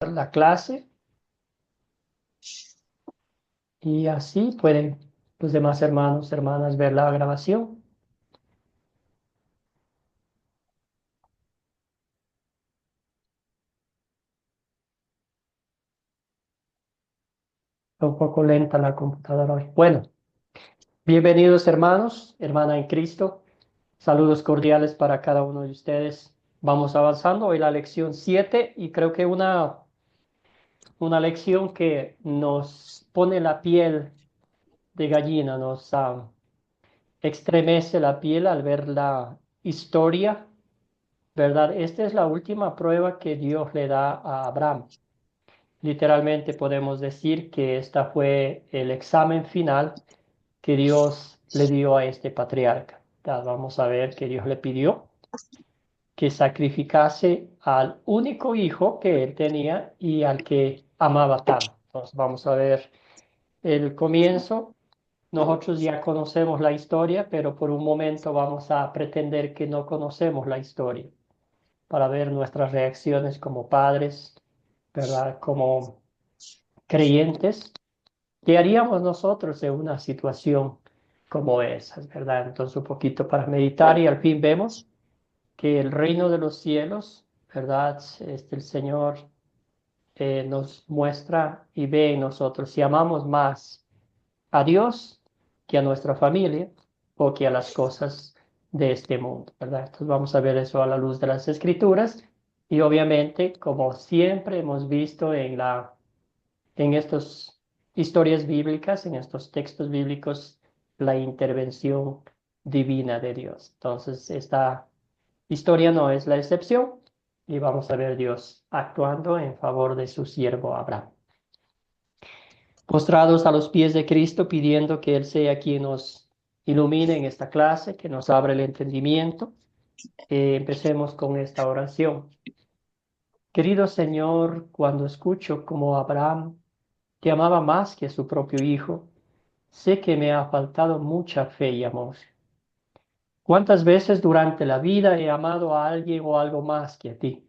la clase y así pueden los demás hermanos, hermanas ver la grabación. Un poco lenta la computadora hoy. Bueno, bienvenidos hermanos, hermana en Cristo. Saludos cordiales para cada uno de ustedes. Vamos avanzando hoy la lección 7 y creo que una lección que nos pone la piel de gallina, nos estremece la piel al ver la historia, ¿verdad? Esta es la última prueba que Dios le da a Abraham. Literalmente podemos decir que esta fue el examen final que Dios le dio a este patriarca. Vamos a ver que Dios le pidió que sacrificase al único hijo que él tenía y al que amaba tanto. Entonces vamos a ver el comienzo. Nosotros ya conocemos la historia, pero por un momento vamos a pretender que no conocemos la historia para ver nuestras reacciones como padres, ¿verdad? Como creyentes. ¿Qué haríamos nosotros en una situación como esa, verdad? Entonces un poquito para meditar y al fin vemos que el reino de los cielos, ¿verdad? El Señor nos muestra y ve en nosotros si amamos más a Dios que a nuestra familia o que a las cosas de este mundo, ¿verdad? Entonces vamos a ver eso a la luz de las Escrituras y obviamente, como siempre hemos visto en estas historias bíblicas, en estos textos bíblicos, la intervención divina de Dios. Entonces, esta historia no es la excepción y vamos a ver Dios actuando en favor de su siervo Abraham. Postrados a los pies de Cristo, pidiendo que Él sea quien nos ilumine en esta clase, que nos abra el entendimiento. Empecemos con esta oración. Querido Señor, cuando escucho como Abraham te amaba más que a su propio hijo, sé que me ha faltado mucha fe y amor. ¿Cuántas veces durante la vida he amado a alguien o algo más que a ti?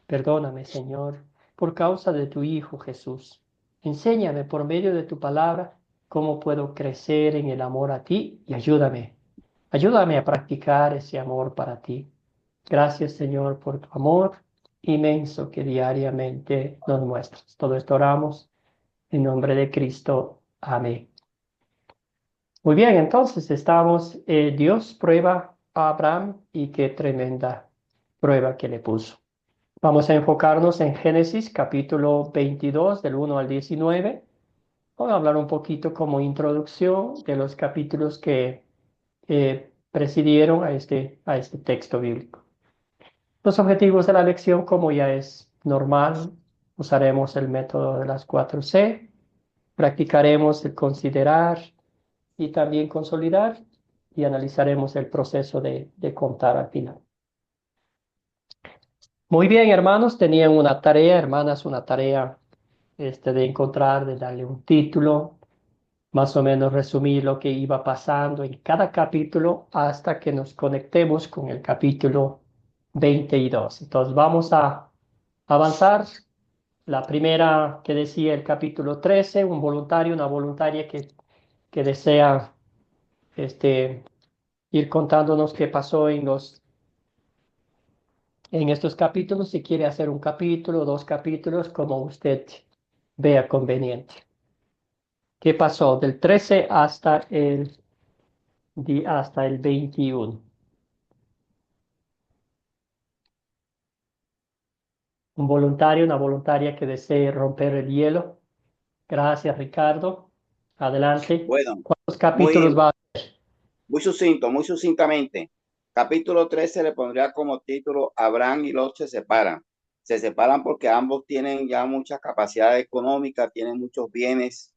Perdóname, Señor, por causa de tu Hijo Jesús. Enséñame por medio de tu palabra cómo puedo crecer en el amor a ti y ayúdame a practicar ese amor para ti. Gracias, Señor, por tu amor inmenso que diariamente nos muestras. Todo esto oramos en nombre de Cristo. Amén. Muy bien, entonces estamos, Dios prueba a Abraham y qué tremenda prueba que le puso. Vamos a enfocarnos en Génesis capítulo 22 del 1 al 19. Voy a hablar un poquito como introducción de los capítulos que presidieron a este texto bíblico. Los objetivos de la lección, como ya es normal, usaremos el método de las 4C, practicaremos el considerar y también consolidar y analizaremos el proceso de contar al final. Muy bien, hermanos, tenían una tarea, hermanas, una tarea de encontrar, de darle un título, más o menos resumir lo que iba pasando en cada capítulo hasta que nos conectemos con el capítulo 22. Entonces vamos a avanzar. La primera que decía el capítulo 13, un voluntario, una voluntaria que desea ir contándonos qué pasó en estos capítulos, si quiere hacer un capítulo, dos capítulos, como usted vea conveniente. ¿Qué pasó del 13 hasta el 21? Un voluntario, una voluntaria que desee romper el hielo. Gracias, Ricardo. Adelante. Bueno, ¿Cuántos capítulos muy, va? muy sucinto, muy sucintamente. Capítulo 13 le pondría como título Abraham y Lot se separan. Se separan porque ambos tienen ya mucha capacidad económica, tienen muchos bienes,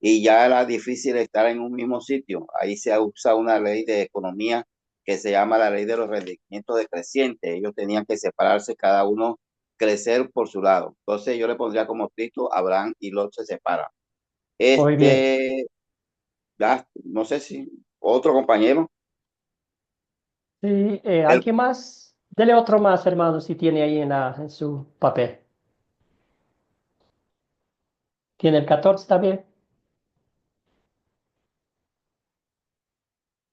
y ya era difícil estar en un mismo sitio. Ahí se usa una ley de economía que se llama la ley de los rendimientos decrecientes. Ellos tenían que separarse, cada uno crecer por su lado. Entonces yo le pondría como título Abraham y Lot se separan. Muy bien. Este, ya, no sé si otro compañero. Sí, el, ¿alguien más? Dele otro más, hermano, si tiene ahí en su papel. ¿Tiene el 14 también?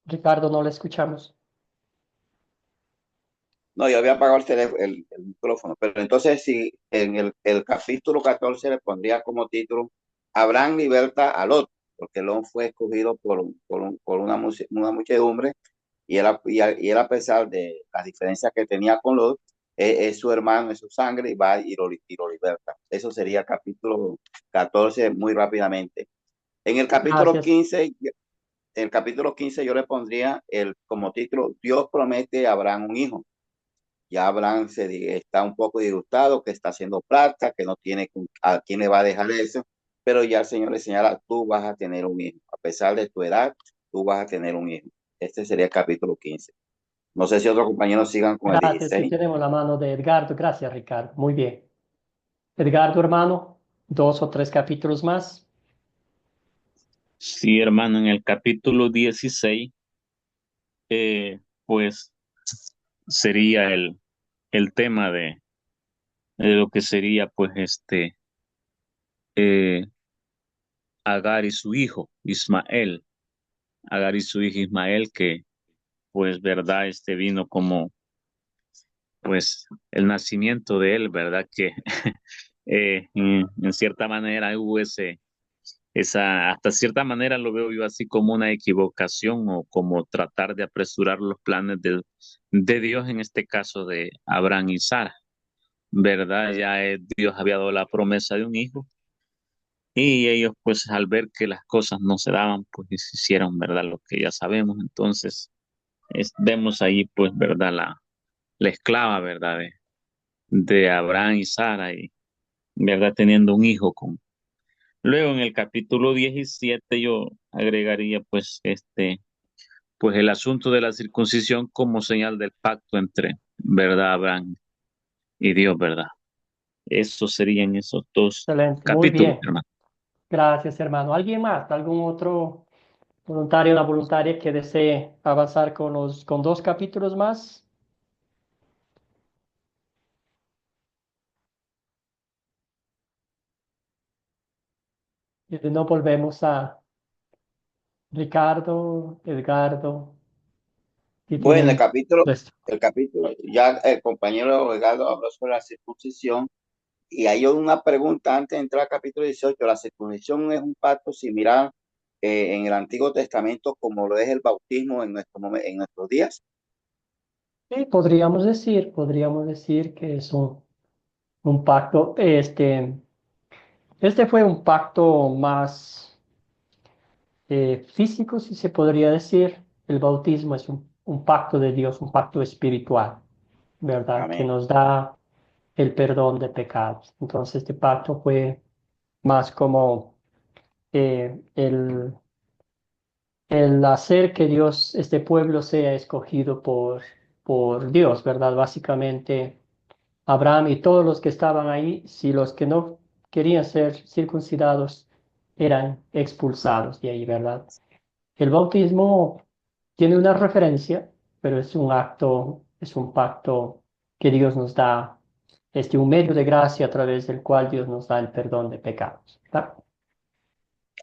Ricardo, no le escuchamos. No, yo había apagado el micrófono, pero entonces si en el capítulo 14 le pondría como título, Abraham liberta a Lot, porque Lot fue escogido por una muchedumbre y él a pesar de las diferencias que tenía con Lot, es su hermano, es su sangre y va y lo liberta. Eso sería capítulo 14 muy rápidamente. En el capítulo Gracias. 15, en el capítulo 15 yo le pondría como título, Dios promete a Abraham un hijo. Ya Abraham está un poco disgustado, que está haciendo plata, que no tiene a quién le va a dejar eso, pero ya el Señor le señala, tú vas a tener un hijo, a pesar de tu edad, tú vas a tener un hijo. Este sería el capítulo 15. No sé si otros compañeros sigan con el Gracias. Sí, 16. tenemos la mano de Edgardo. Gracias, Ricardo. Muy bien. Edgardo, hermano, 2 o 3 capítulos más. Sí, hermano, en el capítulo 16, pues sería el tema de lo que sería, pues, eh, Agar y su hijo, Ismael. Agar y su hijo Ismael, que, pues, verdad, vino como, pues, el nacimiento de él, verdad, que en cierta manera hubo hasta cierta manera lo veo yo así como una equivocación o como tratar de apresurar los planes de Dios, en este caso de Abraham y Sara, ¿verdad? Ya Dios había dado la promesa de un hijo y ellos pues al ver que las cosas no se daban, pues hicieron, ¿verdad? Lo que ya sabemos. Entonces vemos ahí pues, ¿verdad? La esclava, ¿verdad? De Abraham y Sara y, ¿verdad? Teniendo un hijo con... Luego en el capítulo 17 yo agregaría pues el asunto de la circuncisión como señal del pacto entre, ¿verdad? Abraham y Dios, ¿verdad? Eso serían esos dos Excelente. Muy capítulos, bien. hermano. Gracias, hermano. ¿Alguien más? ¿Algún otro voluntario o una voluntaria que desee avanzar con 2 capítulos más? Y de no volvemos a Ricardo, Edgardo, y Bueno, tienen esto. ya el compañero Edgardo habló sobre la circuncisión y hay una pregunta antes de entrar al capítulo 18. ¿La circuncisión es un pacto similar en el Antiguo Testamento como lo es el bautismo en nuestros días? Sí, podríamos decir que es un pacto. Este fue un pacto más físico, si se podría decir. El bautismo es un pacto de Dios, un pacto espiritual, ¿verdad? Que Amén. nos da el perdón de pecados. Entonces, este pacto fue más como el hacer que Dios, este pueblo sea escogido por Dios, ¿verdad? Básicamente, Abraham y todos los que estaban ahí, si los que no querían ser circuncidados eran expulsados de ahí, ¿verdad? El bautismo tiene una referencia, pero es un acto, es un pacto que Dios nos da, un medio de gracia a través del cual Dios nos da el perdón de pecados, ¿verdad?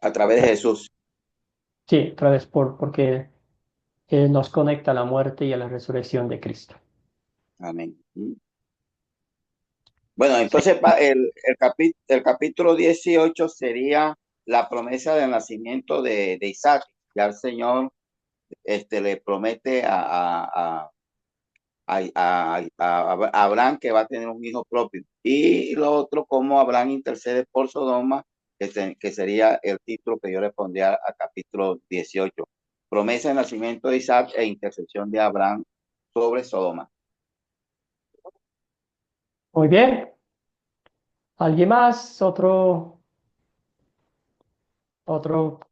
A través de Jesús. Sí, a través porque Él nos conecta a la muerte y a la resurrección de Cristo. Amén. Bueno, Sí, entonces el capítulo 18 sería la promesa del nacimiento de Isaac. Ya el Señor le promete a Abraham que va a tener un hijo propio. Y lo otro, como Abraham intercede por Sodoma, que sería el título que yo le pondría a capítulo 18. Promesa de nacimiento de Isaac e intercesión de Abraham sobre Sodoma. muy bien. ¿Alguien más? Otro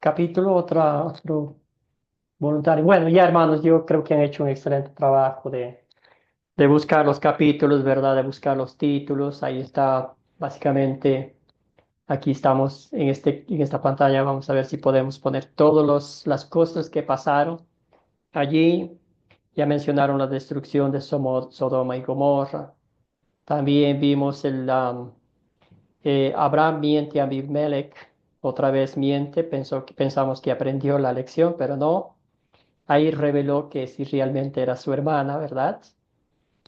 capítulo, otro voluntario. Bueno, ya hermanos, yo creo que han hecho un excelente trabajo de buscar los capítulos, ¿verdad? De buscar los títulos. Ahí está, básicamente, aquí estamos en esta pantalla. Vamos a ver si podemos poner todas las cosas que pasaron allí. ya mencionaron la destrucción de Sodoma y Gomorra. También vimos Abraham miente a Abimelech, otra vez miente, pensamos que aprendió la lección, pero no. Ahí reveló que sí realmente era su hermana, ¿verdad?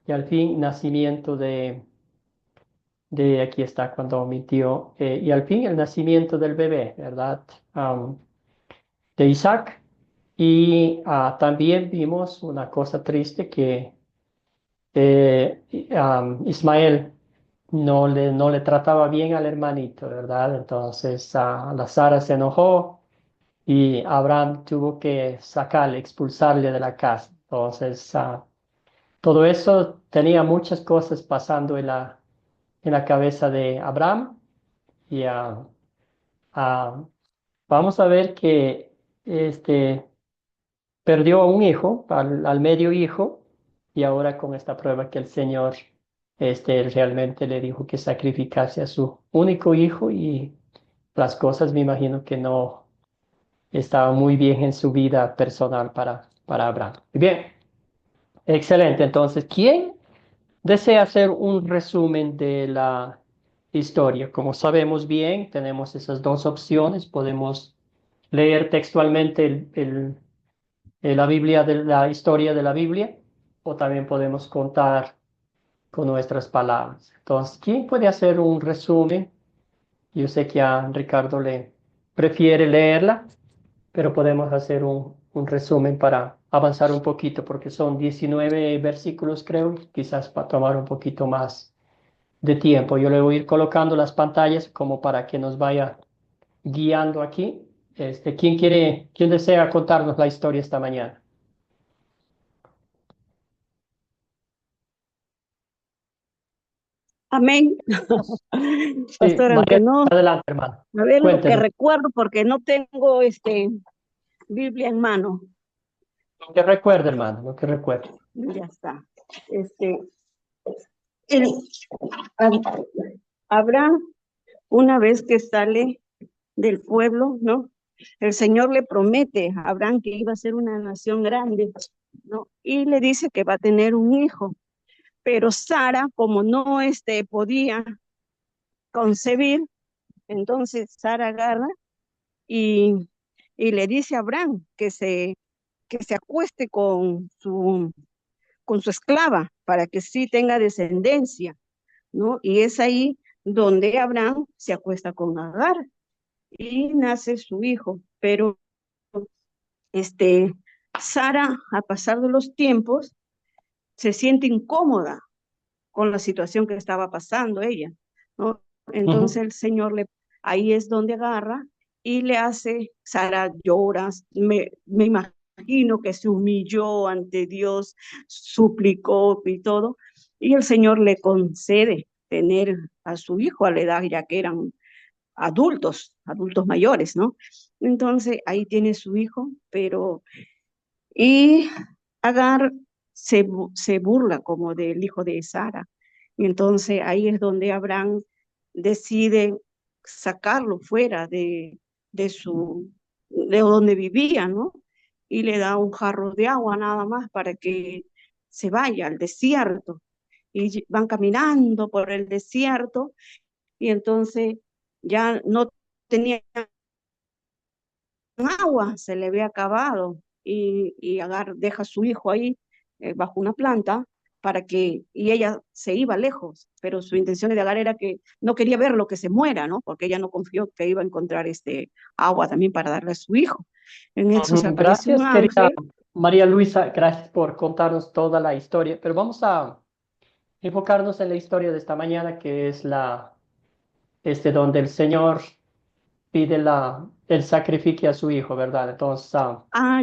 Y al fin, nacimiento aquí está cuando mintió, y al fin el nacimiento del bebé, ¿verdad? De Isaac. Y también vimos una cosa triste que Ismael no le trataba bien al hermanito, ¿verdad? Entonces la Sara se enojó y Abraham tuvo que sacarle, expulsarle de la casa. Entonces todo eso tenía muchas cosas pasando en la cabeza de Abraham y ah, vamos a ver que este, perdió a un hijo, al medio hijo, y ahora con esta prueba que el Señor realmente le dijo que sacrificase a su único hijo y las cosas me imagino que no estaban muy bien en su vida personal para Abraham. Bien, excelente. Entonces, ¿quién desea hacer un resumen de la historia? Como sabemos bien, tenemos esas dos opciones. Podemos leer textualmente la Biblia, de la historia de la Biblia, o también podemos contar con nuestras palabras. Entonces, ¿quién puede hacer un resumen? Yo sé que a Ricardo le prefiere leerla, pero podemos hacer un resumen para avanzar un poquito, porque son 19 versículos, creo, quizás para tomar un poquito más de tiempo. Yo le voy a ir colocando las pantallas como para que nos vaya guiando aquí. ¿Quién desea contarnos la historia esta mañana? Amén. Sí, Pastor, María, aunque no, adelante, hermano. a ver lo que Cuéntenos recuerdo, porque no tengo Biblia en mano. lo que recuerde, hermano, lo que recuerde. Ya está. El, Abraham, una vez que sale del pueblo, ¿no? El Señor le promete a Abraham que iba a ser una nación grande, ¿no? Y le dice que va a tener un hijo. Pero Sara, como no podía concebir, entonces Sara agarra y, y le dice a Abraham que se acueste con su esclava para que sí tenga descendencia, ¿no? Y es ahí donde Abraham se acuesta con Agar y nace su hijo. Pero Sara, a pasar de los tiempos, se siente incómoda con la situación que estaba pasando ella, ¿no? Entonces Ujú. el Señor ahí es donde agarra y le hace, Sara llora, me imagino que se humilló ante Dios, suplicó y todo, y el Señor le concede tener a su hijo a la edad ya que eran adultos mayores, ¿no? Entonces ahí tiene su hijo, y Agar se burla como del hijo de Sara. Y entonces ahí es donde Abraham decide sacarlo fuera de donde vivía, ¿no? Y le da un jarro de agua nada más para que se vaya al desierto. Y van caminando por el desierto y entonces ya no tenía agua, se le había acabado y Agar deja a su hijo ahí bajo una planta y ella se iba lejos, pero su intención de Agar era que no quería ver lo que se muera, ¿no? Porque ella no confió que iba a encontrar agua también para darle a su hijo. En eso se Ujú. aparece un Gracias, querida ángel. María Luisa, gracias por contarnos toda la historia, pero vamos a enfocarnos en la historia de esta mañana, que es donde el Señor pide el sacrificio a su hijo, ¿verdad? Entonces,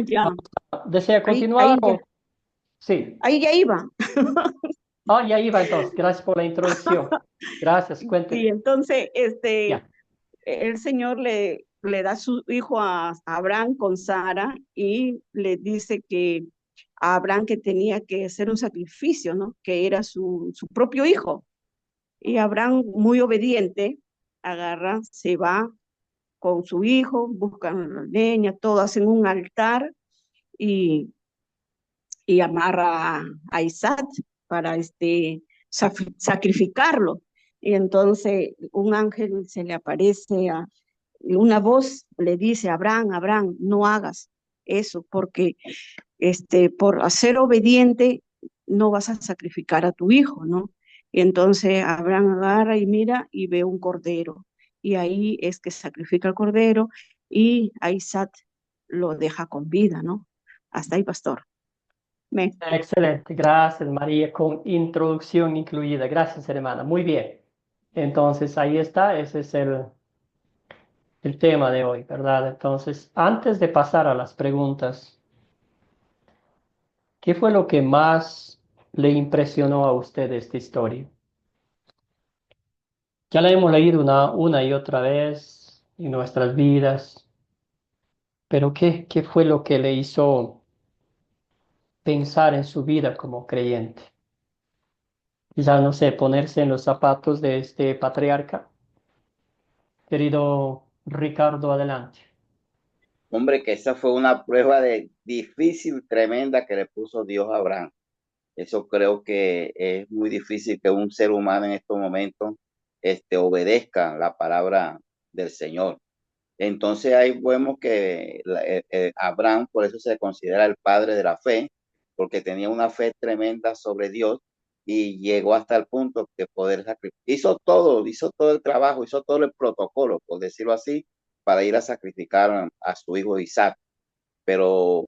Ya, ¿desea ahí, continuar ahí ya, o? Sí. ahí ya iba. Ya iba entonces, gracias por la introducción. Gracias, Sí, cuénteme. entonces, Ya. el Señor le da su hijo a Abraham con Sara y le dice que a Abraham que tenía que hacer un sacrificio, ¿no? Que era su propio hijo. Y Abraham, muy obediente, agarra, se va con su hijo, buscan la leña, todo, hacen un altar y, y amarra a Isaac para sacrificarlo. Y entonces un ángel se le aparece, y una voz le dice, Abraham, Abraham, no hagas eso, porque por ser obediente no vas a sacrificar a tu hijo, ¿no? Y entonces Abraham agarra y mira y ve un cordero. Y ahí es que sacrifica el cordero y a Isaac lo deja con vida, ¿no? Hasta ahí, pastor. Me. Excelente, gracias María, con introducción incluida. Gracias, hermana. Muy bien. Entonces, ahí está, ese es el tema de hoy, ¿verdad? Entonces, antes de pasar a las preguntas, ¿qué fue lo que más le impresionó a usted de esta historia? Ya la hemos leído una y otra vez en nuestras vidas, pero ¿qué fue lo que le hizo pensar en su vida como creyente? Quizás, no sé, ponerse en los zapatos de este patriarca. Querido Ricardo, adelante. Hombre, que esa fue una prueba de difícil, tremenda que le puso Dios a Abraham. Eso creo que es muy difícil que un ser humano en estos momentos obedezca la palabra del Señor. Entonces ahí vemos que Abraham, por eso se considera el padre de la fe, porque tenía una fe tremenda sobre Dios y llegó hasta el punto de poder sacrificar. Hizo todo el trabajo, hizo todo el protocolo, por decirlo así, para ir a sacrificar a su hijo Isaac. Pero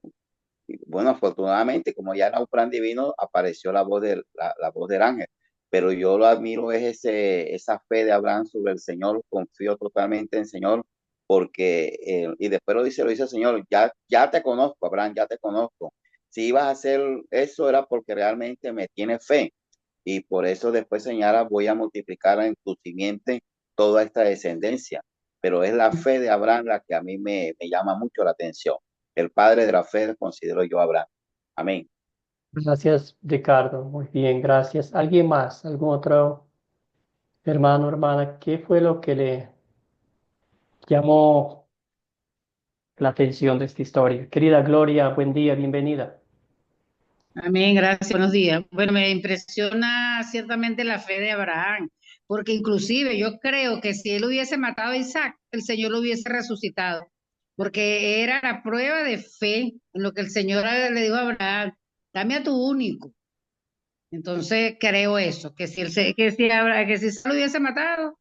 bueno, afortunadamente, como ya era un plan divino, apareció la voz del ángel. Pero yo lo admiro, es esa fe de Abraham sobre el Señor, confío totalmente en el Señor, porque, y después lo dice el Señor, ya te conozco, Abraham, ya te conozco. Si ibas a hacer eso era porque realmente me tienes fe. Y por eso después señala, voy a multiplicar en tu simiente toda esta descendencia. Pero es la fe de Abraham la que a mí me llama mucho la atención. El padre de la fe considero yo a Abraham. Amén. Gracias, Ricardo. Muy bien, gracias. ¿Alguien más? ¿Algún otro hermano, hermana? ¿Qué fue lo que le llamó la atención de esta historia? Querida Gloria, buen día, bienvenida. Amén, gracias, buenos días. Bueno, me impresiona ciertamente la fe de Abraham, porque inclusive yo creo que si él hubiese matado a Isaac, el Señor lo hubiese resucitado, porque era la prueba de fe en lo que el Señor le dijo a Abraham, dame a tu único. Entonces creo eso, que si Isaac lo hubiese matado,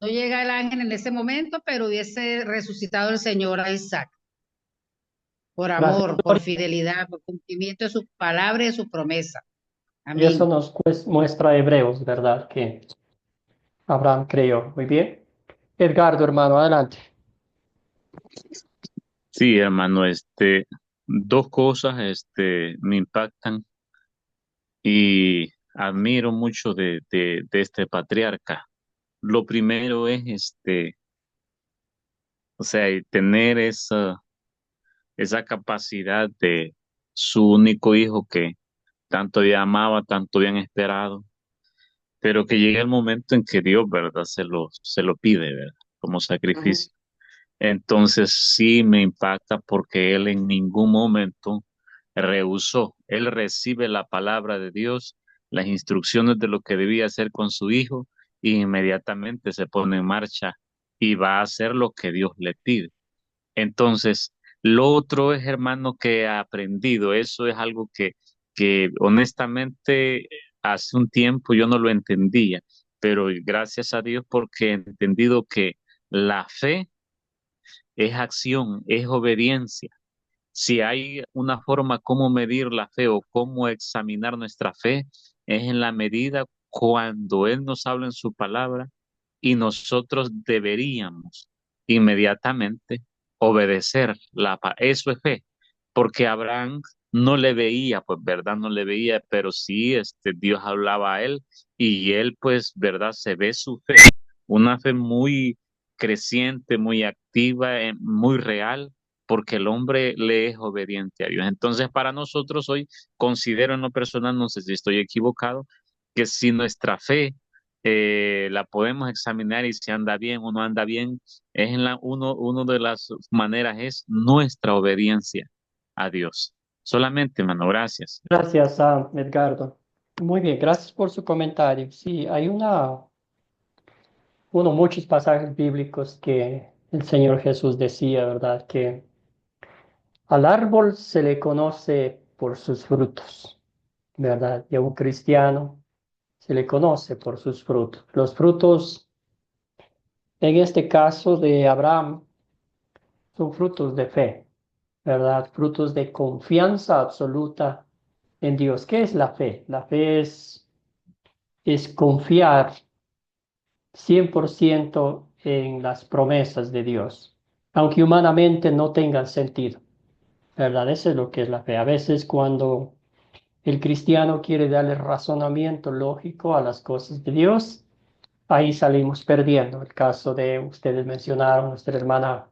no llega el ángel en ese momento, pero hubiese resucitado el Señor a Isaac, por Gracias, amor, por Gloria. fidelidad, por cumplimiento de sus palabras y de su promesa. Y eso Amén. nos muestra Hebreos, ¿verdad? Que Abraham creyó. Muy bien. Edgardo, hermano, adelante. Sí, hermano, dos cosas, me impactan y admiro mucho de este patriarca. Lo primero es, o sea, y tener esa capacidad de su único hijo que tanto había amaba, tanto habían esperado, pero que llega el momento en que Dios, ¿verdad? Se lo pide, ¿verdad? Como sacrificio. Entonces sí me impacta porque él en ningún momento rehusó. Él recibe la palabra de Dios, las instrucciones de lo que debía hacer con su hijo, y inmediatamente se pone en marcha y va a hacer lo que Dios le pide. Entonces, lo otro es, hermano, que he aprendido. Eso es algo que honestamente hace un tiempo yo no lo entendía, pero gracias a Dios porque he entendido que la fe es acción, es obediencia. Si hay una forma cómo medir la fe o cómo examinar nuestra fe, es en la medida cuando Él nos habla en su palabra y nosotros deberíamos inmediatamente obedecer eso es fe, porque Abraham no le veía, pues verdad no le veía, pero sí Dios hablaba a él y él pues verdad se ve su fe, una fe muy creciente, muy activa, muy real, porque el hombre le es obediente a Dios. Entonces, para nosotros hoy, considero en lo personal, no sé si estoy equivocado, que si nuestra fe la podemos examinar y si anda bien o no anda bien, uno de las maneras es nuestra obediencia a Dios. Solamente, hermano, gracias. Gracias a Edgardo. Muy bien, gracias por su comentario. Sí, hay muchos pasajes bíblicos que el Señor Jesús decía, ¿verdad? Que al árbol se le conoce por sus frutos, ¿verdad? Y a un cristiano se le conoce por sus frutos. Los frutos, en este caso de Abraham, son frutos de fe, ¿verdad? Frutos de confianza absoluta en Dios. ¿Qué es la fe? La fe es confiar 100% en las promesas de Dios, aunque humanamente no tengan sentido, ¿verdad? Eso es lo que es la fe. A veces cuando el cristiano quiere darle razonamiento lógico a las cosas de Dios, ahí salimos perdiendo. El caso de ustedes mencionaron, nuestra hermana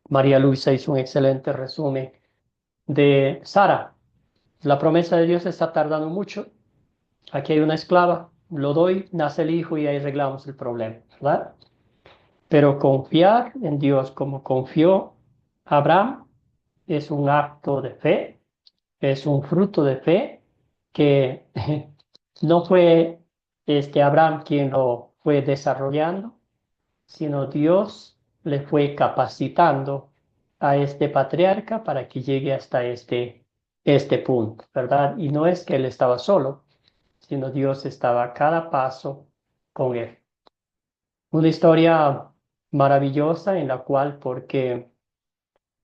María Luisa hizo un excelente resumen de Sara. La promesa de Dios está tardando mucho. Aquí hay una esclava, lo doy, nace el hijo y ahí arreglamos el problema, ¿verdad? Pero confiar en Dios como confió Abraham es un acto de fe, es un fruto de fe que no fue Abraham quien lo fue desarrollando, sino Dios le fue capacitando a este patriarca para que llegue hasta este punto, ¿verdad? Y no es que él estaba solo, sino Dios estaba a cada paso con él. Una historia maravillosa en la cual, porque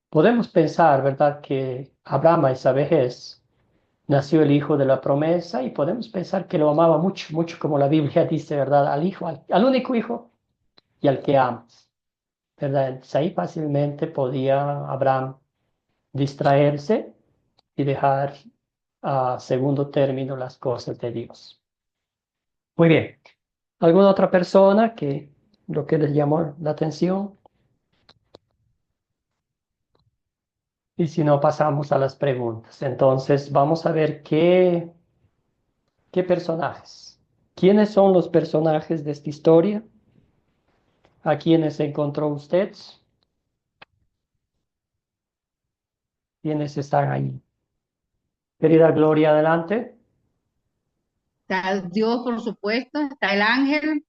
podemos pensar, ¿verdad?, que Abraham a esa vejez nació el hijo de la promesa y podemos pensar que lo amaba mucho, mucho como la Biblia dice, ¿verdad?, al hijo, al único hijo y al que amas, ¿verdad? Entonces ahí fácilmente podía Abraham distraerse y dejar a segundo término las cosas de Dios. Muy bien. ¿Alguna otra persona que lo que les llamó la atención? Y si no, pasamos a las preguntas. Entonces, vamos a ver qué personajes. ¿Quiénes son los personajes de esta historia? ¿A quiénes encontró usted? ¿Quiénes están ahí? Querida Gloria, adelante. Está Dios, por supuesto, está el ángel,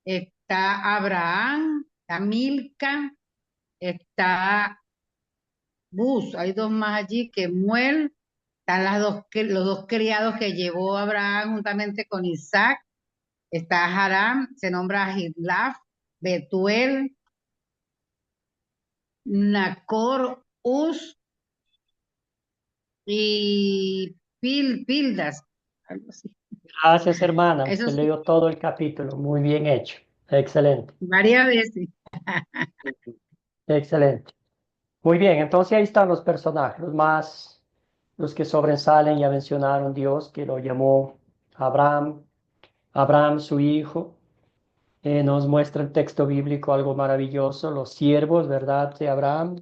está Abraham, está Milca, está Bus, hay dos más allí, que Muel, están los dos criados que llevó Abraham juntamente con Isaac, está Haram, se nombra Hidlaf, Betuel, Nacor, Uz y Pildas, algo así. Gracias, hermana. Eso Usted sí, leyó todo el capítulo. Muy bien hecho. Excelente. varias veces. Excelente. Muy bien. Entonces ahí están los personajes, los que sobresalen. Ya mencionaron Dios que lo llamó Abraham, Abraham su hijo. Nos muestra el texto bíblico algo maravilloso. Los siervos, ¿verdad?, de Abraham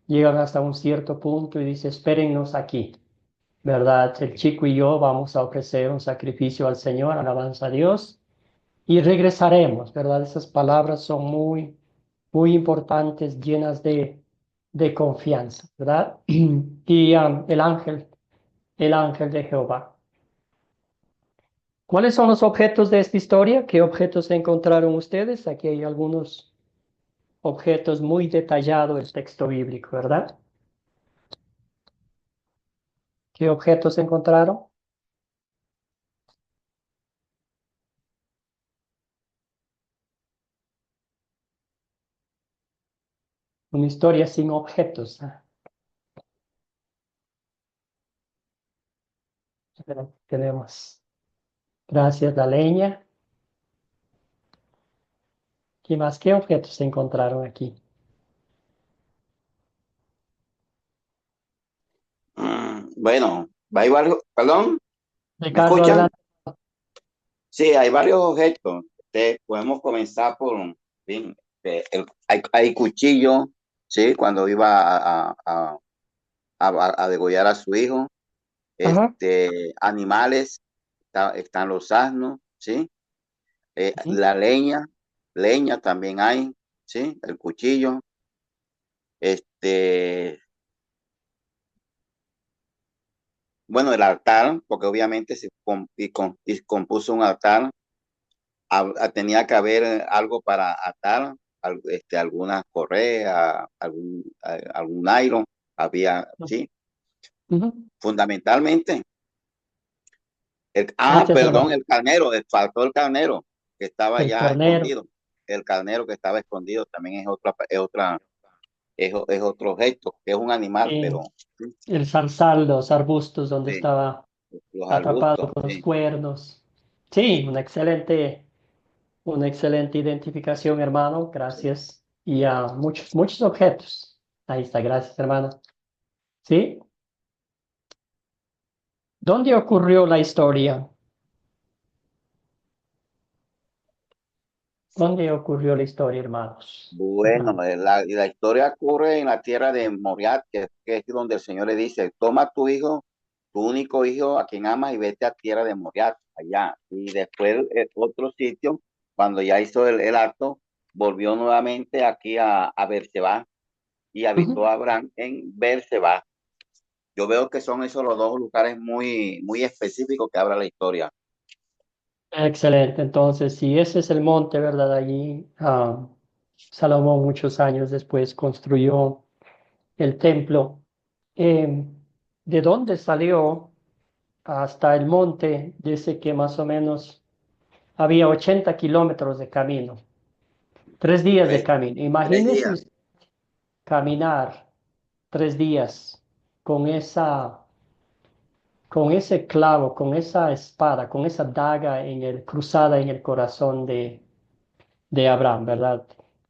llegan hasta un cierto punto y dice, espérennos aquí, ¿verdad? El chico y yo vamos a ofrecer un sacrificio al Señor, alabanza a Dios, y regresaremos, ¿verdad? Esas palabras son muy, muy importantes, llenas de confianza, ¿verdad? Y el ángel de Jehová. ¿Cuáles son los objetos de esta historia? ¿Qué objetos encontraron ustedes? Aquí hay algunos objetos muy detallados el texto bíblico, ¿verdad? ¿Qué objetos encontraron? Una historia sin objetos. Tenemos. Gracias, la leña. ¿Qué más? ¿Qué objetos se encontraron aquí? Bueno, hay varios, perdón, ¿me Ricardo, escuchan? adelante. Sí, hay varios objetos. Podemos comenzar por, bien, hay cuchillo, ¿sí? Cuando iba a degollar a su hijo. Ajá. Animales, están los asnos, ¿sí? Sí. La leña también hay, ¿sí? El cuchillo, este, bueno, el altar, porque obviamente y compuso un altar, tenía que haber algo para atar, alguna correa, algún nylon, había, sí, Ujú. fundamentalmente. Gracias, Perdón, hermano. el carnero, faltó el carnero que estaba El ya cornero, escondido. El carnero que estaba escondido también es otro objeto, que es un animal, pero sí, el zarzal, los arbustos donde sí, estaba los atrapado arbustos, con los sí, cuernos. Sí, una excelente identificación, hermano. sí. Gracias. Y a muchos objetos. Ahí está, gracias, hermano. Sí. ¿Dónde ocurrió la historia? ¿Dónde ocurrió la historia, hermanos? Bueno, la historia ocurre en la tierra de Moriat, que es donde el Señor le dice, toma tu hijo, tu único hijo a quien amas y vete a tierra de Moriat, allá. Y después otro sitio, cuando ya hizo el acto, volvió nuevamente aquí a Berseba y habitó Ujú. Abraham en Berseba. Yo veo que son esos los dos lugares muy específicos que habla la historia. Excelente. Entonces, si ese es el monte, ¿verdad? Allí, Salomón muchos años después construyó el templo. Eh, ¿De dónde salió hasta el monte? Dice que más o menos había 80 kilómetros de camino, 3 días de Pues, camino. 3 días. Imagínese caminar 3 días con con ese clavo, con esa espada, con esa daga cruzada en el corazón de Abraham, ¿verdad?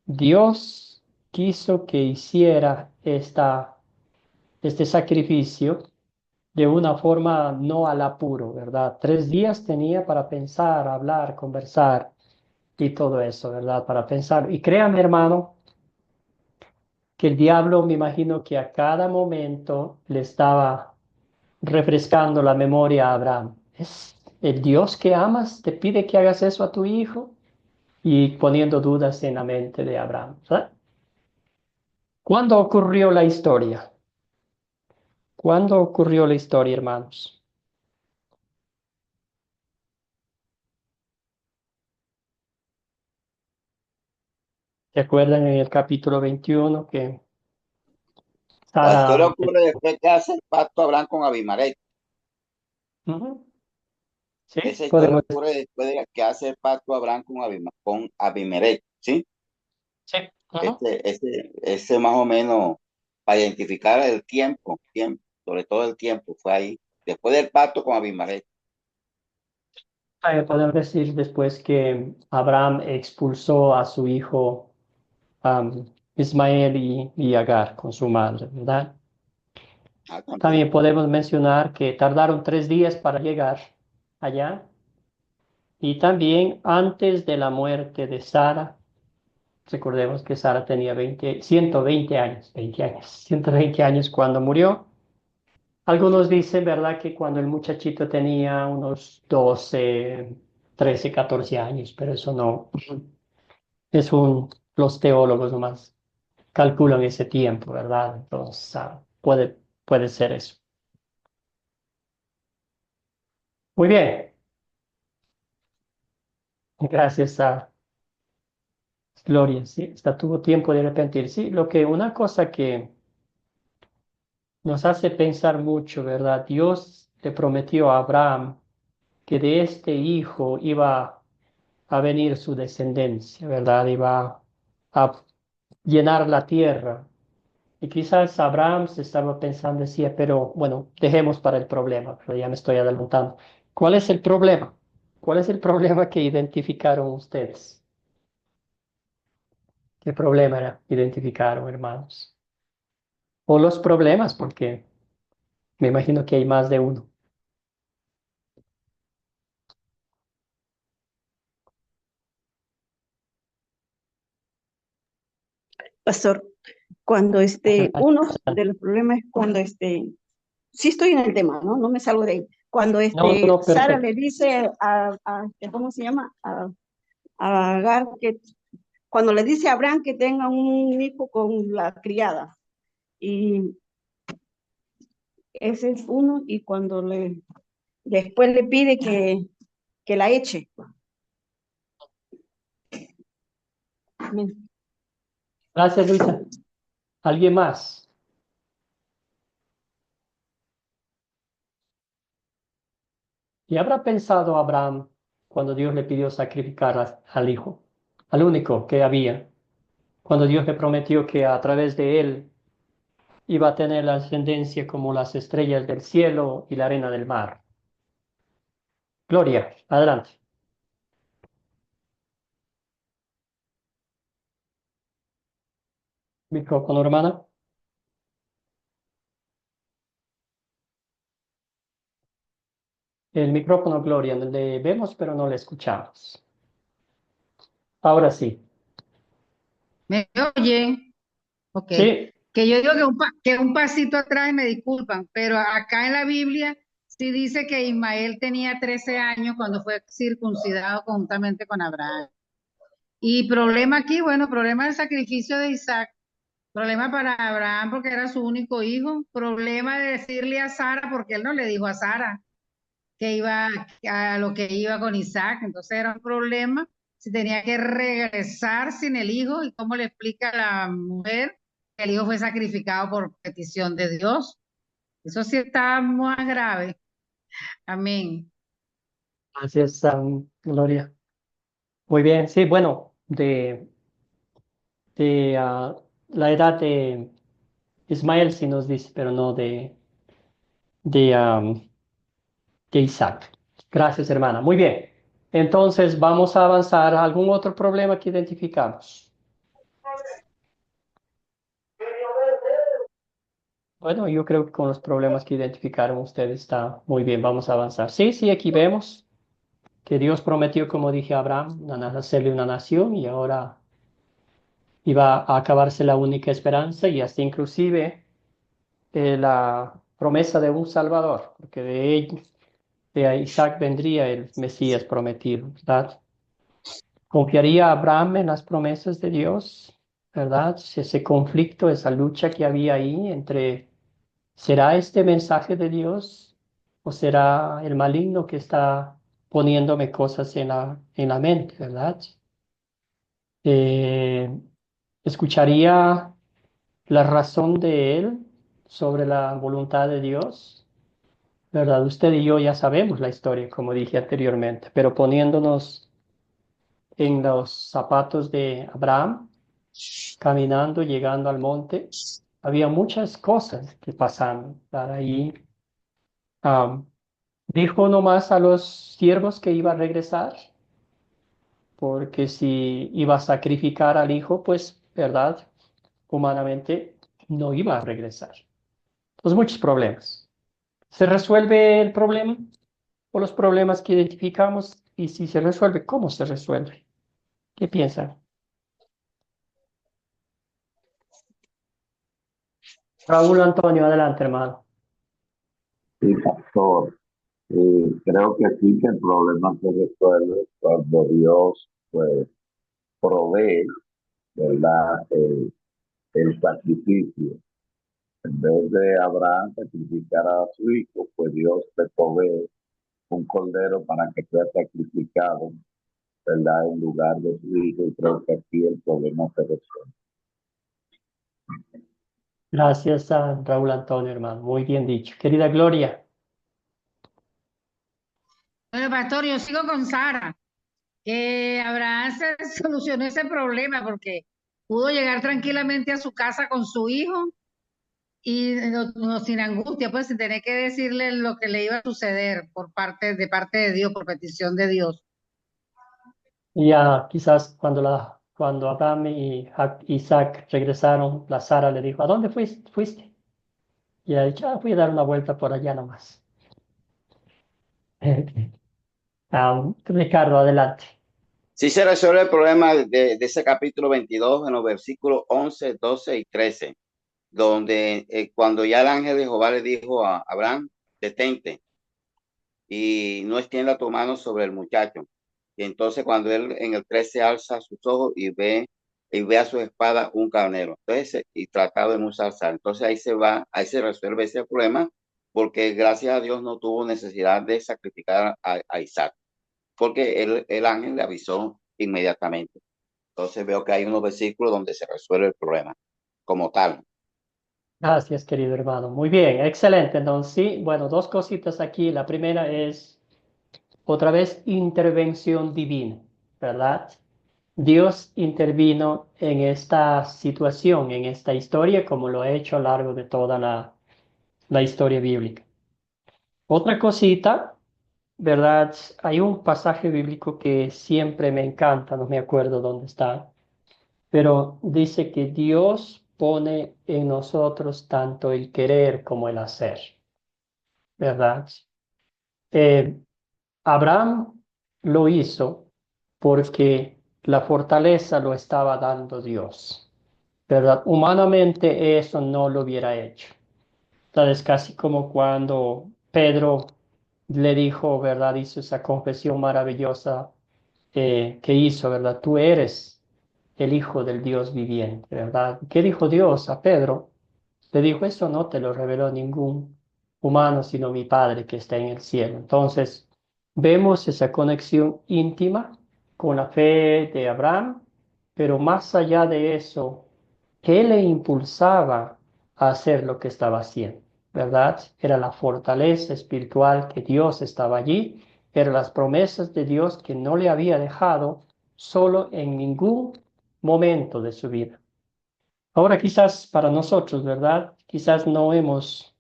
Dios quiso que hiciera este sacrificio de una forma no al apuro, ¿verdad? 3 días tenía para pensar, hablar, conversar y todo eso, ¿verdad? Para pensar. Y créame, hermano, que el diablo, me imagino que a cada momento le estaba refrescando la memoria a Abraham. ¿Es el Dios que amas te pide que hagas eso a tu hijo? Y poniendo dudas en la mente de Abraham, ¿verdad? ¿Cuándo ocurrió la historia? ¿Cuándo ocurrió la historia, hermanos? ¿Se acuerdan en el capítulo 21 que La historia Sara... ocurre después que hace el pacto Abraham con Abimelech. Ujú. Sí, Esa historia podemos... ocurre después de que hace el pacto Abraham con Abimelech, ¿sí? Sí. Ujú. Ese más o menos para identificar el sobre todo el tiempo, fue ahí, después del pacto con Abimelech. Podemos decir después que Abraham expulsó a su hijo Ismael y Agar con su madre, ¿verdad? También. También podemos mencionar que tardaron 3 días para llegar allá y también antes de la muerte de Sara. Recordemos que Sara tenía 120 años, 20 años, 120 años cuando murió. Algunos dicen, ¿verdad?, que cuando el muchachito tenía unos 12, 13, 14 años, pero eso no, los teólogos nomás calculan ese tiempo, ¿verdad? Entonces, puede ser eso. Muy bien, gracias a Gloria, sí, hasta tuvo tiempo de arrepentir. Sí, una cosa que nos hace pensar mucho, ¿verdad? Dios le prometió a Abraham que de este hijo iba a venir su descendencia, ¿verdad? Iba a llenar la tierra. Y quizás Abraham se estaba pensando, decía, pero bueno, dejemos para el problema, pero ya me estoy adelantando. ¿Cuál es el problema? ¿Cuál es el problema que identificaron ustedes? ¿Qué problema identificaron, hermanos? O los problemas, porque me imagino que hay más de uno. Pastor, cuando uno de los problemas es cuando sí estoy en el tema, ¿no? No me salgo de ahí. Cuando No, no, Sara perfecto. le dice ¿cómo se llama? A Agar cuando le dice a Abraham que tenga un hijo con la criada. Y Ese es uno, y cuando después le pide que la eche. Amén. Gracias, Luisa. ¿Alguien más? ¿Y habrá pensado Abraham cuando Dios le pidió sacrificar al hijo, al único que había? Cuando Dios le prometió que a través de él iba a tener la ascendencia como las estrellas del cielo y la arena del mar. Gloria, adelante. Micrófono, hermana. El micrófono, Gloria, le vemos pero no le escuchamos. Ahora sí. ¿Me oye? Ok. Sí, Que yo digo que un pasito atrás, me disculpan, pero acá en la Biblia sí dice que Ismael tenía 13 años cuando fue circuncidado conjuntamente con Abraham. Y problema aquí, bueno, problema del sacrificio de Isaac, problema para Abraham porque era su único hijo, problema de decirle a Sara porque él no le dijo a Sara que iba a lo que iba con Isaac, entonces era un problema si tenía que regresar sin el hijo y cómo le explica a la mujer que el hijo fue sacrificado por petición de Dios. Eso sí está más grave. Amén. gracias, Gloria. Muy bien, sí, bueno, la edad de Ismael sí nos dice, pero no de, um, de Isaac. Gracias, hermana. Muy bien. Entonces, vamos a avanzar a algún otro problema que identificamos. Bueno, yo creo que con los problemas que identificaron ustedes está muy bien. Vamos a avanzar. Sí, sí, aquí vemos que Dios prometió, como dije a Abraham, hacerle una nación y ahora iba a acabarse la única esperanza y hasta inclusive la promesa de un Salvador, porque de Isaac vendría el Mesías prometido, ¿verdad? ¿Confiaría Abraham en las promesas de Dios? ¿Verdad? Ese conflicto, esa lucha que había ahí entre, ¿será este mensaje de Dios o será el maligno que está poniéndome cosas en la mente, ¿verdad? Eh, ¿Escucharía la razón de él sobre la voluntad de Dios? ¿Verdad? Usted y yo ya sabemos la historia, como dije anteriormente, pero poniéndonos en los zapatos de Abraham, caminando, llegando al monte, había muchas cosas que pasaban. ¿Verdad? Ahí dijo nomás a los siervos que iba a regresar, porque si iba a sacrificar al hijo, pues, ¿verdad? Humanamente no iba a regresar. Entonces, muchos problemas. ¿Se resuelve el problema o los problemas que identificamos? Y si se resuelve, ¿cómo se resuelve? ¿Qué piensan? Raúl Antonio, adelante, hermano. Sí, pastor. Creo que sí que el problema se resuelve cuando Dios pues provee, ¿verdad? El sacrificio. En vez de Abraham sacrificar a su hijo, pues Dios le provee un cordero para que sea sacrificado, ¿verdad? En lugar de su hijo, y creo que aquí el problema se resuelve. Gracias a Raúl Antonio, hermano. Muy bien dicho. Querida Gloria. Bueno, pastor, yo sigo con Sara, que Abraham se solucionó ese problema porque pudo llegar tranquilamente a su casa con su hijo y sin angustia, pues sin tener que decirle lo que le iba a suceder de parte de Dios, por petición de Dios. Ya quizás cuando Abraham y Isaac regresaron, la Sara le dijo, ¿a dónde fuiste? Y ella dijo, fui a dar una vuelta por allá nomás. Ricardo, adelante. Sí se resuelve el problema de ese capítulo 22 en los versículos 11, 12 y 13, donde cuando ya el ángel de Jehová le dijo a Abraham, detente y no extienda tu mano sobre el muchacho. Y entonces cuando él en el 13 alza sus ojos y ve a su espada un carnero, entonces, y tratado en un zarzal. Entonces ahí se resuelve ese problema, porque gracias a Dios no tuvo necesidad de sacrificar a Isaac, porque el ángel le avisó inmediatamente. Entonces veo que hay unos versículos donde se resuelve el problema como tal. Gracias, querido hermano. Muy bien, excelente. Entonces, sí, bueno, dos cositas aquí. La primera es, otra vez, intervención divina, ¿verdad? Dios intervino en esta situación, en esta historia, como lo ha hecho a lo largo de toda la historia bíblica. Otra cosita, ¿verdad? Hay un pasaje bíblico que siempre me encanta, no me acuerdo dónde está, pero dice que Dios pone en nosotros tanto el querer como el hacer, ¿verdad? Eh, Abraham lo hizo porque la fortaleza lo estaba dando Dios, ¿verdad? Humanamente eso no lo hubiera hecho. Entonces, casi como cuando Pedro le dijo, ¿verdad? Hizo esa confesión maravillosa que hizo, ¿verdad? Tú eres el Hijo del Dios viviente, ¿verdad? ¿Qué dijo Dios a Pedro? Le dijo, eso no te lo reveló ningún humano, sino mi Padre que está en el cielo. Entonces, vemos esa conexión íntima con la fe de Abraham, pero más allá de eso, ¿qué le impulsaba a hacer lo que estaba haciendo? ¿Verdad? Era la fortaleza espiritual que Dios estaba allí, eran las promesas de Dios que no le había dejado solo en ningún momento de su vida. Ahora quizás para nosotros, ¿verdad? Quizás no hemos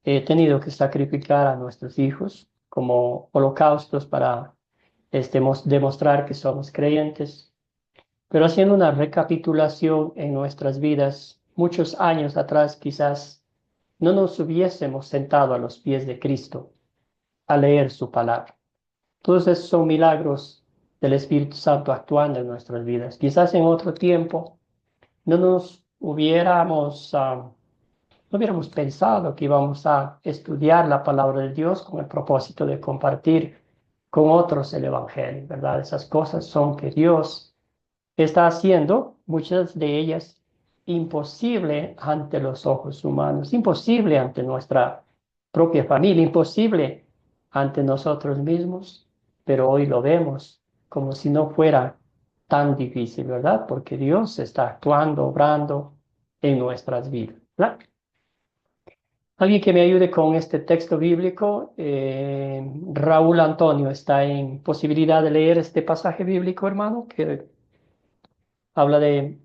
tenido que sacrificar a nuestros hijos como holocaustos para demostrar que somos creyentes, pero haciendo una recapitulación en nuestras vidas, muchos años atrás quizás no nos hubiésemos sentado a los pies de Cristo a leer su palabra. Todos esos son milagros del Espíritu Santo actuando en nuestras vidas. Quizás en otro tiempo no nos hubiéramos, no hubiéramos pensado que íbamos a estudiar la palabra de Dios con el propósito de compartir con otros el Evangelio, ¿verdad? Esas cosas son que Dios está haciendo, muchas de ellas imposible ante los ojos humanos, imposible ante nuestra propia familia, imposible ante nosotros mismos, pero hoy lo vemos como si no fuera tan difícil, ¿verdad? Porque Dios está actuando, obrando en nuestras vidas, ¿verdad? Alguien que me ayude con este texto bíblico. Raúl Antonio, ¿está en posibilidad de leer este pasaje bíblico, hermano? Que habla de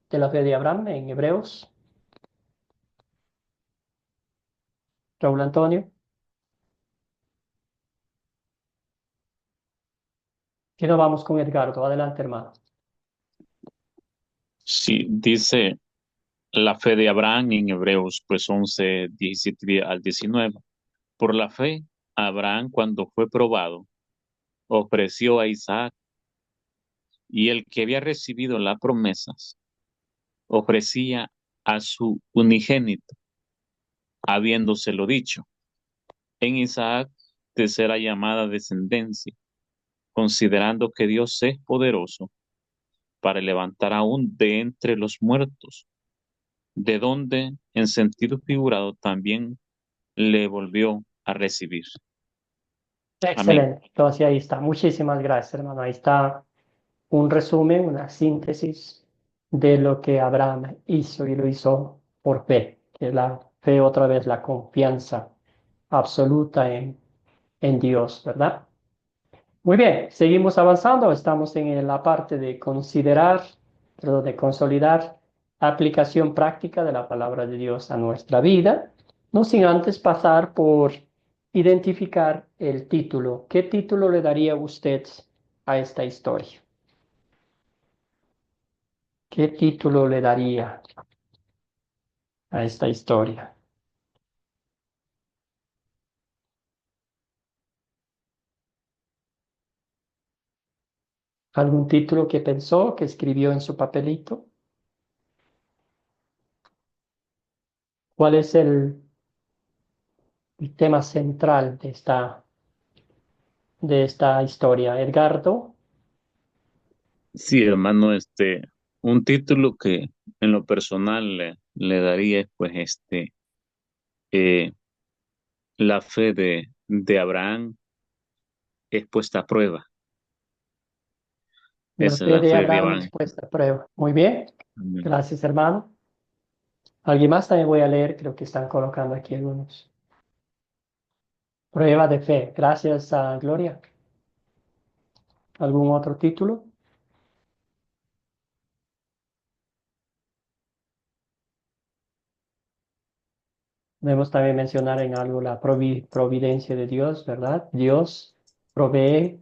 la fe de Abraham en Hebreos. Raúl Antonio. Que no vamos con Edgardo. Adelante, hermano. Sí, dice la fe de Abraham en Hebreos pues 11, 17 al 19. Por la fe, Abraham cuando fue probado, ofreció a Isaac, y el que había recibido las promesas ofrecía a su unigénito, habiéndoselo dicho: en Isaac te será llamada descendencia, considerando que Dios es poderoso para levantar aún de entre los muertos, de donde, en sentido figurado, también le volvió a recibir. Amén. Excelente. Entonces ahí está. Muchísimas gracias, hermano. Ahí está un resumen, una síntesis de lo que Abraham hizo y lo hizo por fe. Que la fe otra vez, la confianza absoluta en Dios, ¿verdad? Muy bien, seguimos avanzando. Estamos en la parte de considerar, perdón, de consolidar aplicación práctica de la palabra de Dios a nuestra vida, no sin antes pasar por identificar el título. ¿Qué título le daría usted a esta historia? ¿Qué título le daría a esta historia? ¿Algún título que pensó, que escribió en su papelito? ¿Cuál es el tema central de esta historia? Edgardo. Sí, hermano, un título que en lo personal le daría es pues eh, la fe de Abraham es puesta a prueba. La Esa es fe la de fe de Abraham es Abraham. puesta a prueba. Muy bien. Amén. Gracias, hermano. ¿Alguien más? También voy a leer, creo que están colocando aquí algunos. Prueba de fe. Gracias a Gloria. ¿Algún otro título? Debemos también mencionar en algo la providencia de Dios, ¿verdad? Dios provee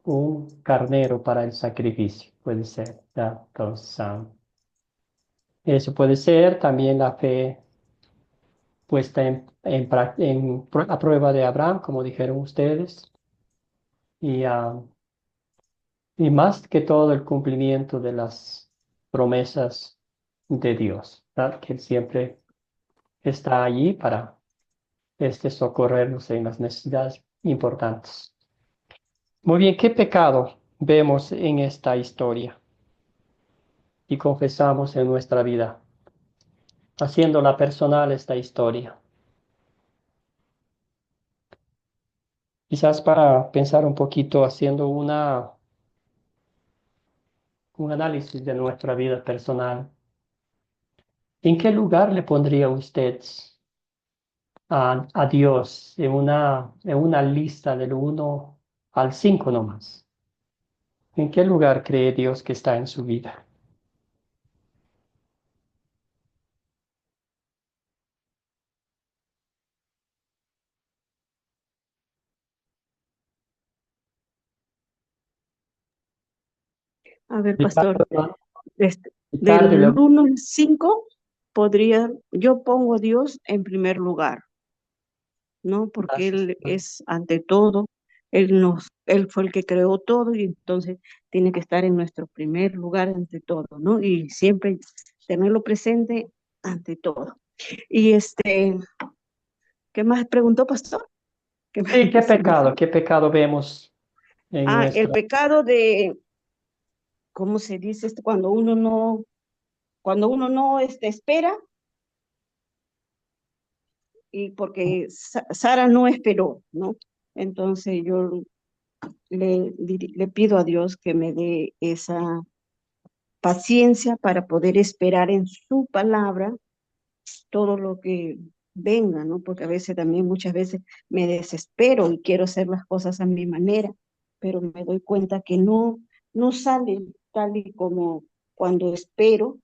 un carnero para el sacrificio. Puede ser. ¿Ya? Entonces, eso puede ser también la fe puesta a prueba de Abraham, como dijeron ustedes. Y, y más que todo el cumplimiento de las promesas de Dios, ¿verdad? Que Él siempre está allí para socorrernos en las necesidades importantes. Muy bien, ¿qué pecado vemos en esta historia y confesamos en nuestra vida, haciéndola personal esta historia? Quizás para pensar un poquito, haciendo un análisis de nuestra vida personal, ¿en qué lugar le pondría usted a Dios en una lista del 1 al 5 nomás? ¿En qué lugar cree Dios que está en su vida? A ver, Ricardo, pastor, hermano. Ricardo, y del luego, 1 al 5 yo pongo a Dios en primer lugar, ¿no? Porque gracias, Él hermano. es ante todo, Él fue el que creó todo y entonces tiene que estar en nuestro primer lugar ante todo, ¿no? Y siempre tenerlo presente ante todo. Y ¿qué más preguntó, pastor? ¿Qué más Sí, se me fue? qué pecado vemos en El nuestra... pecado ¿cómo se dice esto? Cuando uno no espera, y porque Sara no esperó, ¿no? Entonces yo le pido a Dios que me dé esa paciencia para poder esperar en su palabra todo lo que venga, ¿no? Porque a veces también, muchas veces me desespero y quiero hacer las cosas a mi manera, pero me doy cuenta que no sale tal y como cuando espero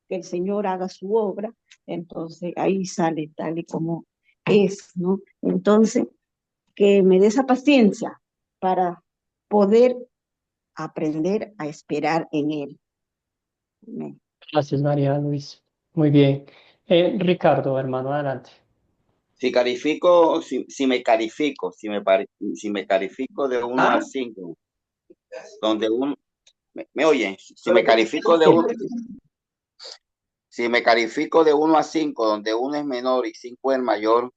que el Señor haga su obra, entonces ahí sale tal y como es, ¿no? Entonces, que me dé esa paciencia para poder aprender a esperar en Él. Amén. Gracias, María Luis. Muy bien. Ricardo, hermano, adelante. Si califico, si me califico, si me califico de 1 al 5, donde uno, me oyen, si me califico de 1 a 5, donde 1 es menor y 5 es mayor,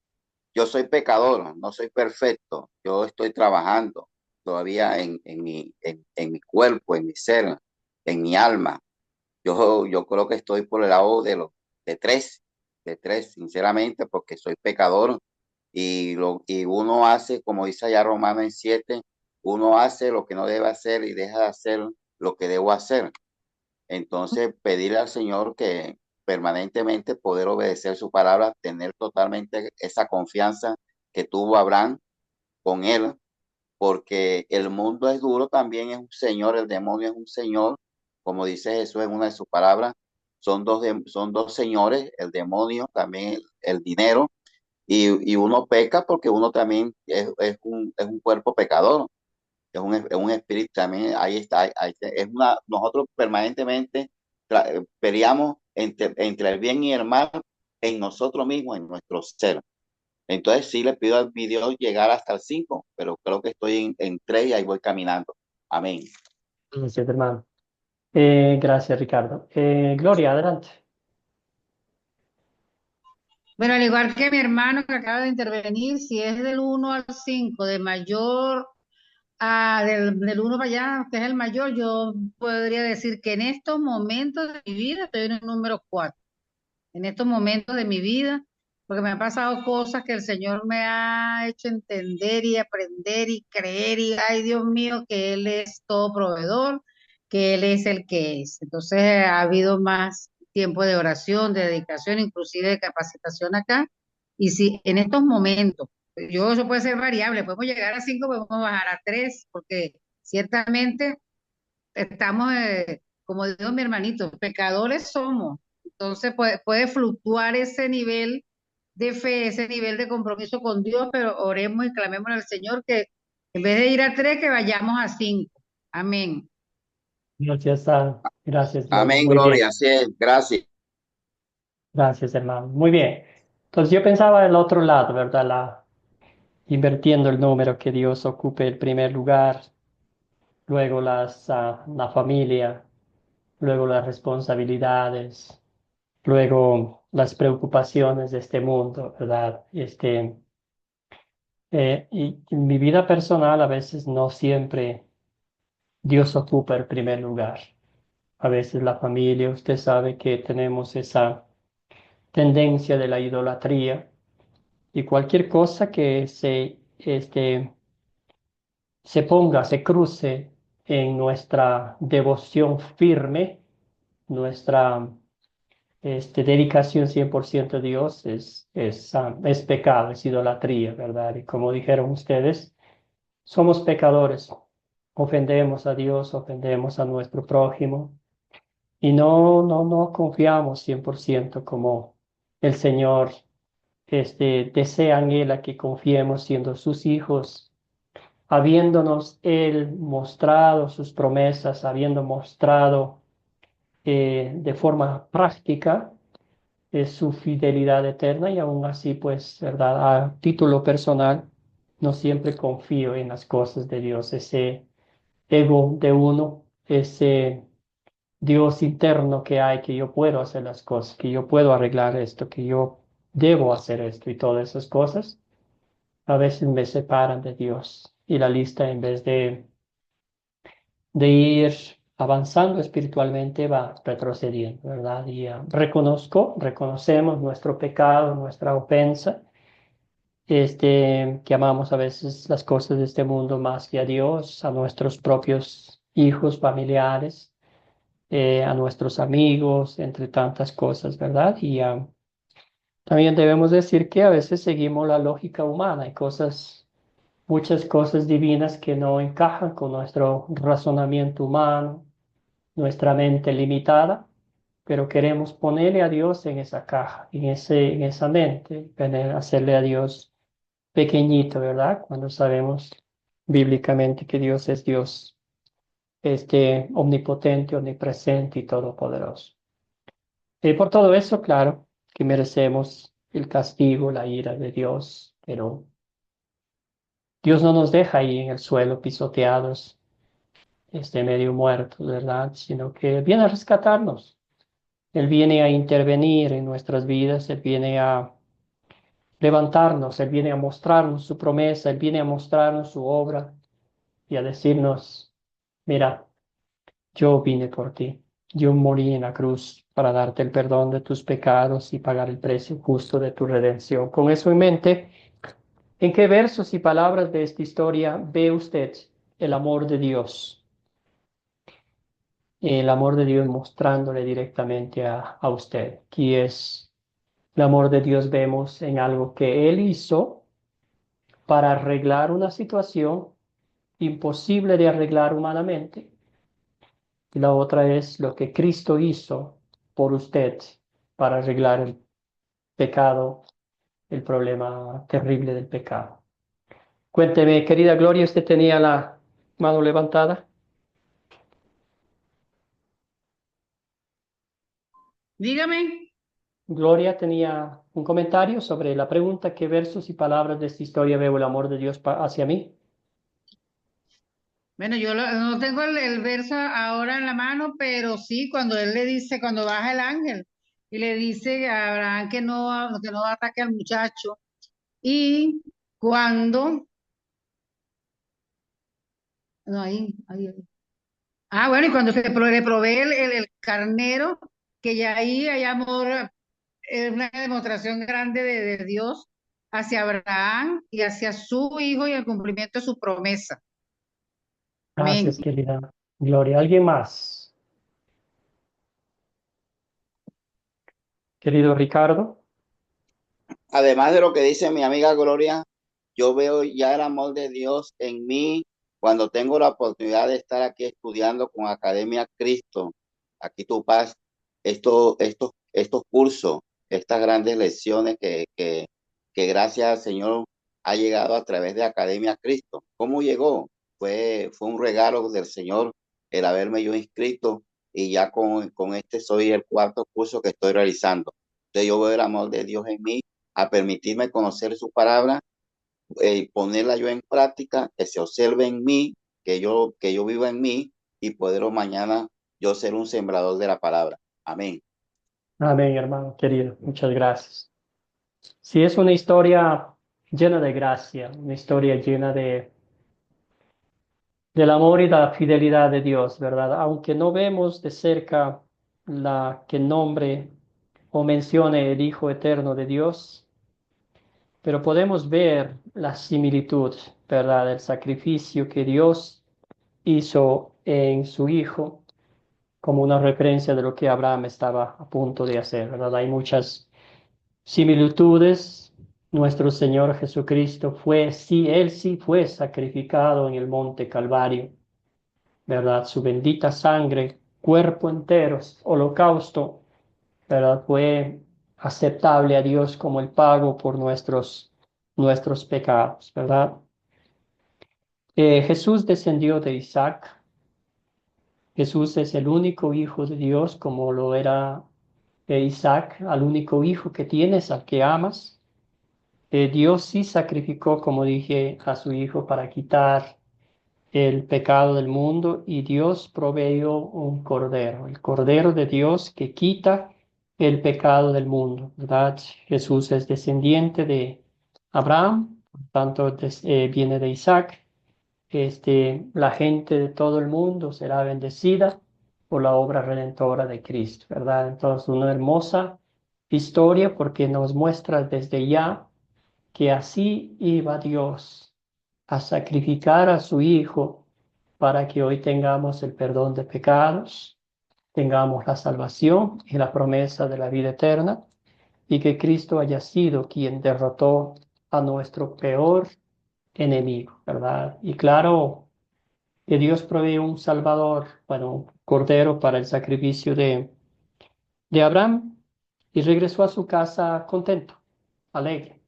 yo soy pecador, no soy perfecto. Yo estoy trabajando todavía en mi cuerpo, en mi ser, en mi alma. Yo creo que estoy por el lado de tres, sinceramente, porque soy pecador y uno hace, como dice allá Romanos 7, uno hace lo que no debe hacer y deja de hacer lo que debo hacer. Entonces, pedirle al Señor que permanentemente poder obedecer su palabra, tener totalmente esa confianza que tuvo Abraham con él, porque el mundo es duro, también es un señor, el demonio es un señor, como dice Jesús en una de sus palabras, son dos señores, el demonio, también el dinero, y uno peca porque uno también es un cuerpo pecador, es un espíritu también, ahí está, nosotros permanentemente peleamos entre el bien y el mal en nosotros mismos, en nuestro ser. Entonces sí le pido al mi Dios llegar hasta el 5, pero creo que estoy en 3 y ahí voy caminando. Amén. Gracias, hermano. Gracias, Ricardo. Gloria, adelante. Bueno, al igual que mi hermano que acaba de intervenir, si es del 1 al 5, de mayor del 1 para allá, que es el mayor, yo podría decir que en estos momentos de mi vida estoy en el número 4. En estos momentos de mi vida, porque me han pasado cosas que el Señor me ha hecho entender y aprender y creer y, ay Dios mío, que Él es todo proveedor, que Él es el que es. Entonces ha habido más tiempo de oración, de dedicación, inclusive de capacitación acá. Y si en estos momentos, eso puede ser variable, podemos llegar a 5, podemos bajar a 3, porque ciertamente estamos, como dijo mi hermanito, pecadores somos. Entonces puede fluctuar ese nivel de fe, ese nivel de compromiso con Dios, pero oremos y clamemos al Señor que en vez de ir a 3, que vayamos a 5. Amén. Gracias, Gloria. Amén, Muy bien. Gloria, así es, gracias. Gracias, hermano. Muy bien. Entonces yo pensaba el otro lado, ¿verdad? Invirtiendo el número, que Dios ocupe el primer lugar, luego la familia, luego las responsabilidades, luego las preocupaciones de este mundo, ¿verdad? Y en mi vida personal a veces no siempre Dios ocupa el primer lugar. A veces la familia, usted sabe que tenemos esa tendencia de la idolatría y cualquier cosa que se cruce en nuestra devoción firme, nuestra dedicación 100% a Dios es pecado, es idolatría, ¿verdad? Y como dijeron ustedes, somos pecadores, ofendemos a Dios, ofendemos a nuestro prójimo y no confiamos 100% como el Señor desea, anhela que confiemos siendo sus hijos, habiéndonos Él mostrado sus promesas, habiendo mostrado de forma práctica su fidelidad eterna y aún así, pues, ¿verdad? A título personal, no siempre confío en las cosas de Dios, ese ego de uno, ese Dios interno que hay, que yo puedo hacer las cosas, que yo puedo arreglar esto, que yo debo hacer esto y todas esas cosas, a veces me separan de Dios y la lista en vez de ir avanzando espiritualmente va retrocediendo, ¿verdad? Y reconocemos nuestro pecado, nuestra ofensa, que amamos a veces las cosas de este mundo más que a Dios, a nuestros propios hijos, familiares, a nuestros amigos, entre tantas cosas, ¿verdad? Y también debemos decir que a veces seguimos la lógica humana, hay muchas cosas divinas que no encajan con nuestro razonamiento humano, nuestra mente limitada, pero queremos ponerle a Dios en esa caja, en esa mente, hacerle a Dios pequeñito, ¿verdad? Cuando sabemos bíblicamente que Dios es Dios, omnipotente, omnipresente y todopoderoso. Y por todo eso, claro, que merecemos el castigo, la ira de Dios, pero Dios no nos deja ahí en el suelo pisoteados, medio muertos, ¿verdad? Sino que viene a rescatarnos. Él viene a intervenir en nuestras vidas, Él viene a levantarnos, Él viene a mostrarnos su promesa, Él viene a mostrarnos su obra y a decirnos, mira, yo vine por ti, yo morí en la cruz para darte el perdón de tus pecados y pagar el precio justo de tu redención. Con eso en mente, ¿en qué versos y palabras de esta historia ve usted el amor de Dios? El amor de Dios mostrándole directamente a usted. Aquí es el amor de Dios, vemos en algo que Él hizo para arreglar una situación imposible de arreglar humanamente. Y la otra es lo que Cristo hizo por usted para arreglar el pecado, el problema terrible del pecado. Cuénteme, querida Gloria, ¿usted tenía la mano levantada? Dígame. Gloria tenía un comentario sobre la pregunta: ¿qué versos y palabras de esta historia veo el amor de Dios hacia mí? Bueno, no tengo el verso ahora en la mano, pero sí, cuando él le dice, cuando baja el ángel y le dice a Abraham que no ataque al muchacho, y cuando, no, ahí. Ah, bueno, y cuando le provee el carnero, que ya ahí hay amor una demostración grande de Dios hacia Abraham y hacia su hijo y el cumplimiento de su promesa. Amén. Gracias, querida Gloria. ¿Alguien más? Querido Ricardo. Además de lo que dice mi amiga Gloria, yo veo ya el amor de Dios en mí cuando tengo la oportunidad de estar aquí estudiando con Academia Cristo, aquí tu paz, estos cursos, estas grandes lecciones que gracias al Señor ha llegado a través de Academia Cristo. ¿Cómo llegó? Fue un regalo del Señor el haberme yo inscrito y ya con este soy el cuarto curso que estoy realizando. Entonces yo veo el amor de Dios en mí a permitirme conocer su palabra, ponerla yo en práctica, que se observe en mí, que yo viva en mí y poder mañana yo ser un sembrador de la palabra. Amén. Amén, hermano querido. Muchas gracias. Sí, es una historia llena de gracia, una historia llena del amor y la fidelidad de Dios, ¿verdad? Aunque no vemos de cerca la que nombre o mencione el Hijo Eterno de Dios, pero podemos ver la similitud, ¿verdad? El sacrificio que Dios hizo en su Hijo como una referencia de lo que Abraham estaba a punto de hacer, ¿verdad? Hay muchas similitudes. Nuestro Señor Jesucristo Él sí fue sacrificado en el monte Calvario, ¿verdad? Su bendita sangre, cuerpo entero, holocausto, ¿verdad? Fue aceptable a Dios como el pago por nuestros pecados, ¿verdad? Jesús descendió de Isaac. Jesús es el único hijo de Dios, como lo era Isaac, al único hijo que tienes, al que amas. Dios sí sacrificó, como dije, a su hijo para quitar el pecado del mundo y Dios proveyó un cordero, el cordero de Dios que quita el pecado del mundo, ¿verdad? Jesús es descendiente de Abraham, por tanto viene de Isaac. La gente de todo el mundo será bendecida por la obra redentora de Cristo, ¿verdad? Entonces, una hermosa historia porque nos muestra desde ya que así iba Dios a sacrificar a su Hijo para que hoy tengamos el perdón de pecados, tengamos la salvación y la promesa de la vida eterna, y que Cristo haya sido quien derrotó a nuestro peor enemigo, ¿verdad? Y claro, que Dios provee un Salvador, bueno, un Cordero para el sacrificio de Abraham, y regresó a su casa contento, alegre.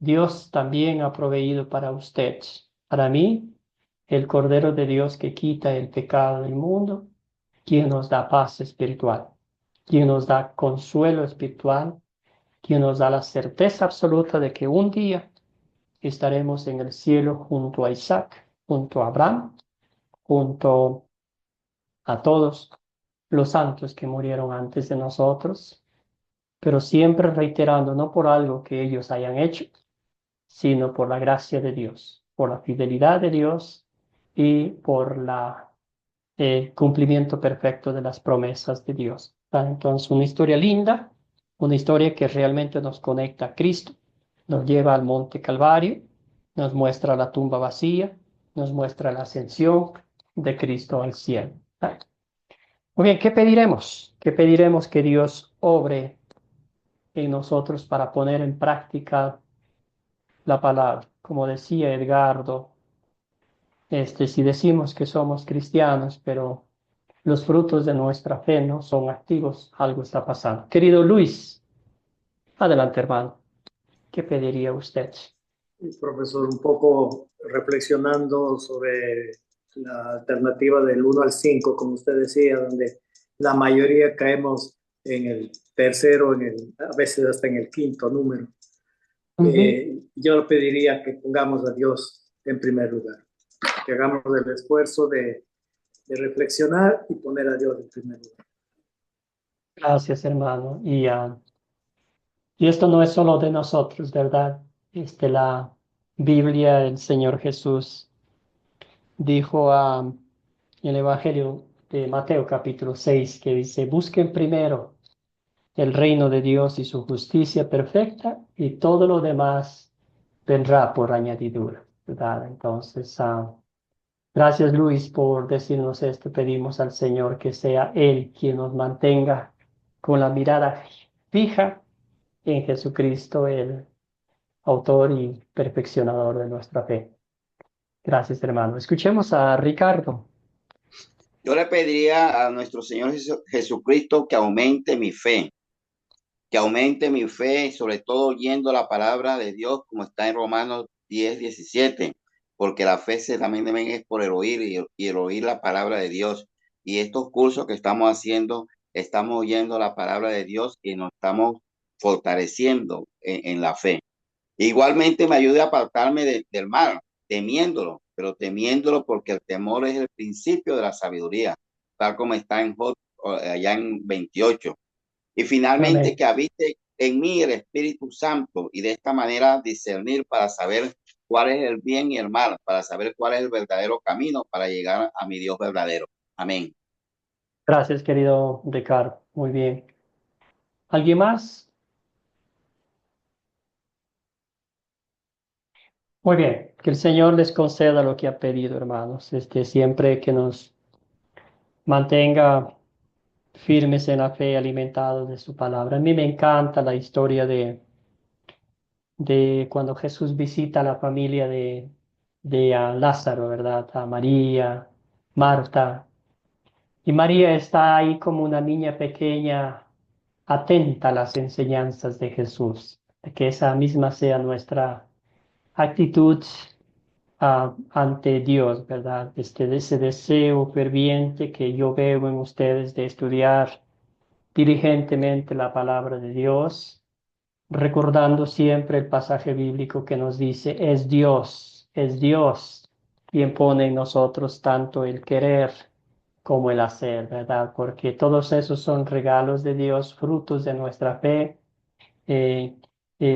Dios también ha proveído para usted, para mí, el Cordero de Dios que quita el pecado del mundo, quien nos da paz espiritual, quien nos da consuelo espiritual, quien nos da la certeza absoluta de que un día estaremos en el cielo junto a Isaac, junto a Abraham, junto a todos los santos que murieron antes de nosotros, pero siempre reiterando, no por algo que ellos hayan hecho, sino por la gracia de Dios, por la fidelidad de Dios y por el cumplimiento perfecto de las promesas de Dios. Entonces, una historia linda, una historia que realmente nos conecta a Cristo, nos lleva al monte Calvario, nos muestra la tumba vacía, nos muestra la ascensión de Cristo al cielo. Muy bien, ¿qué pediremos? ¿Qué pediremos que Dios obre en nosotros para poner en práctica la palabra? Como decía Edgardo, si decimos que somos cristianos, pero los frutos de nuestra fe no son activos, algo está pasando. Querido Luis, adelante, hermano. ¿Qué pediría usted? Profesor, un poco reflexionando sobre la alternativa del 1 al 5, como usted decía, donde la mayoría caemos en el tercero, a veces hasta en el quinto número. Yo pediría que pongamos a Dios en primer lugar, que hagamos el esfuerzo de reflexionar y poner a Dios en primer lugar. Gracias, hermano. Y esto no es solo de nosotros, ¿verdad? La Biblia, el Señor Jesús dijo en el Evangelio de Mateo capítulo 6, que dice, busquen primero el reino de Dios y su justicia perfecta, y todo lo demás vendrá por añadidura, ¿verdad? Entonces, gracias, Luis, por decirnos esto. Pedimos al Señor que sea Él quien nos mantenga con la mirada fija en Jesucristo, el autor y perfeccionador de nuestra fe. Gracias, hermano. Escuchemos a Ricardo. Yo le pediría a nuestro Señor Jesucristo que aumente mi fe, y sobre todo oyendo la palabra de Dios, como está en Romanos 10:17, porque la fe también es por el oír y el oír la palabra de Dios. Y estos cursos que estamos haciendo, estamos oyendo la palabra de Dios y nos estamos fortaleciendo en la fe. Igualmente me ayude a apartarme del mal, temiéndolo, pero temiéndolo porque el temor es el principio de la sabiduría, tal como está en Job, allá en 28. Y finalmente Amén. que habite en mí el Espíritu Santo y de esta manera discernir para saber cuál es el bien y el mal, para saber cuál es el verdadero camino para llegar a mi Dios verdadero. Amén. Gracias, querido Ricardo. Muy bien. ¿Alguien más? Muy bien. Que el Señor les conceda lo que ha pedido, hermanos. Siempre que nos mantenga firmes en la fe, alimentados de su palabra. A mí me encanta la historia de cuando Jesús visita a la familia de Lázaro, ¿verdad? A María, Marta. Y María está ahí como una niña pequeña, atenta a las enseñanzas de Jesús. Que esa misma sea nuestra actitud ante Dios, ¿verdad? De ese deseo ferviente que yo veo en ustedes de estudiar diligentemente la palabra de Dios, recordando siempre el pasaje bíblico que nos dice, es Dios quien pone en nosotros tanto el querer como el hacer, ¿verdad? Porque todos esos son regalos de Dios, frutos de nuestra fe, eh,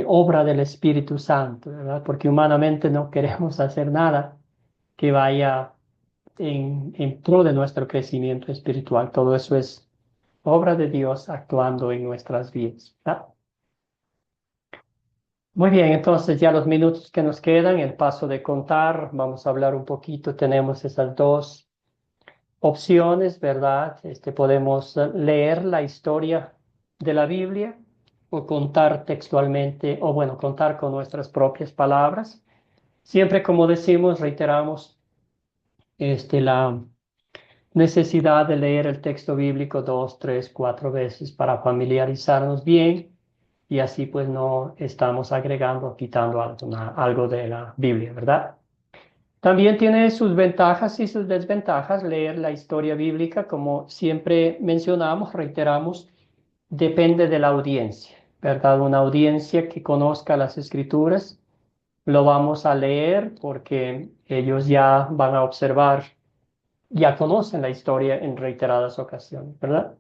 obra del Espíritu Santo, ¿verdad? Porque humanamente no queremos hacer nada que vaya en pro de nuestro crecimiento espiritual. Todo eso es obra de Dios actuando en nuestras vidas, ¿verdad? Muy bien, entonces ya los minutos que nos quedan, el paso de contar, vamos a hablar un poquito, tenemos esas dos opciones, ¿verdad? Podemos leer la historia de la Biblia o contar textualmente, o bueno, contar con nuestras propias palabras. Siempre, como decimos, reiteramos la necesidad de leer el texto bíblico 2, 3, 4 veces para familiarizarnos bien y así pues no estamos agregando o quitando algo de la Biblia, ¿verdad? También tiene sus ventajas y sus desventajas leer la historia bíblica, como siempre mencionamos, reiteramos, depende de la audiencia, ¿verdad? Una audiencia que conozca las escrituras, lo vamos a leer porque ellos ya van a observar, ya conocen la historia en reiteradas ocasiones, ¿verdad?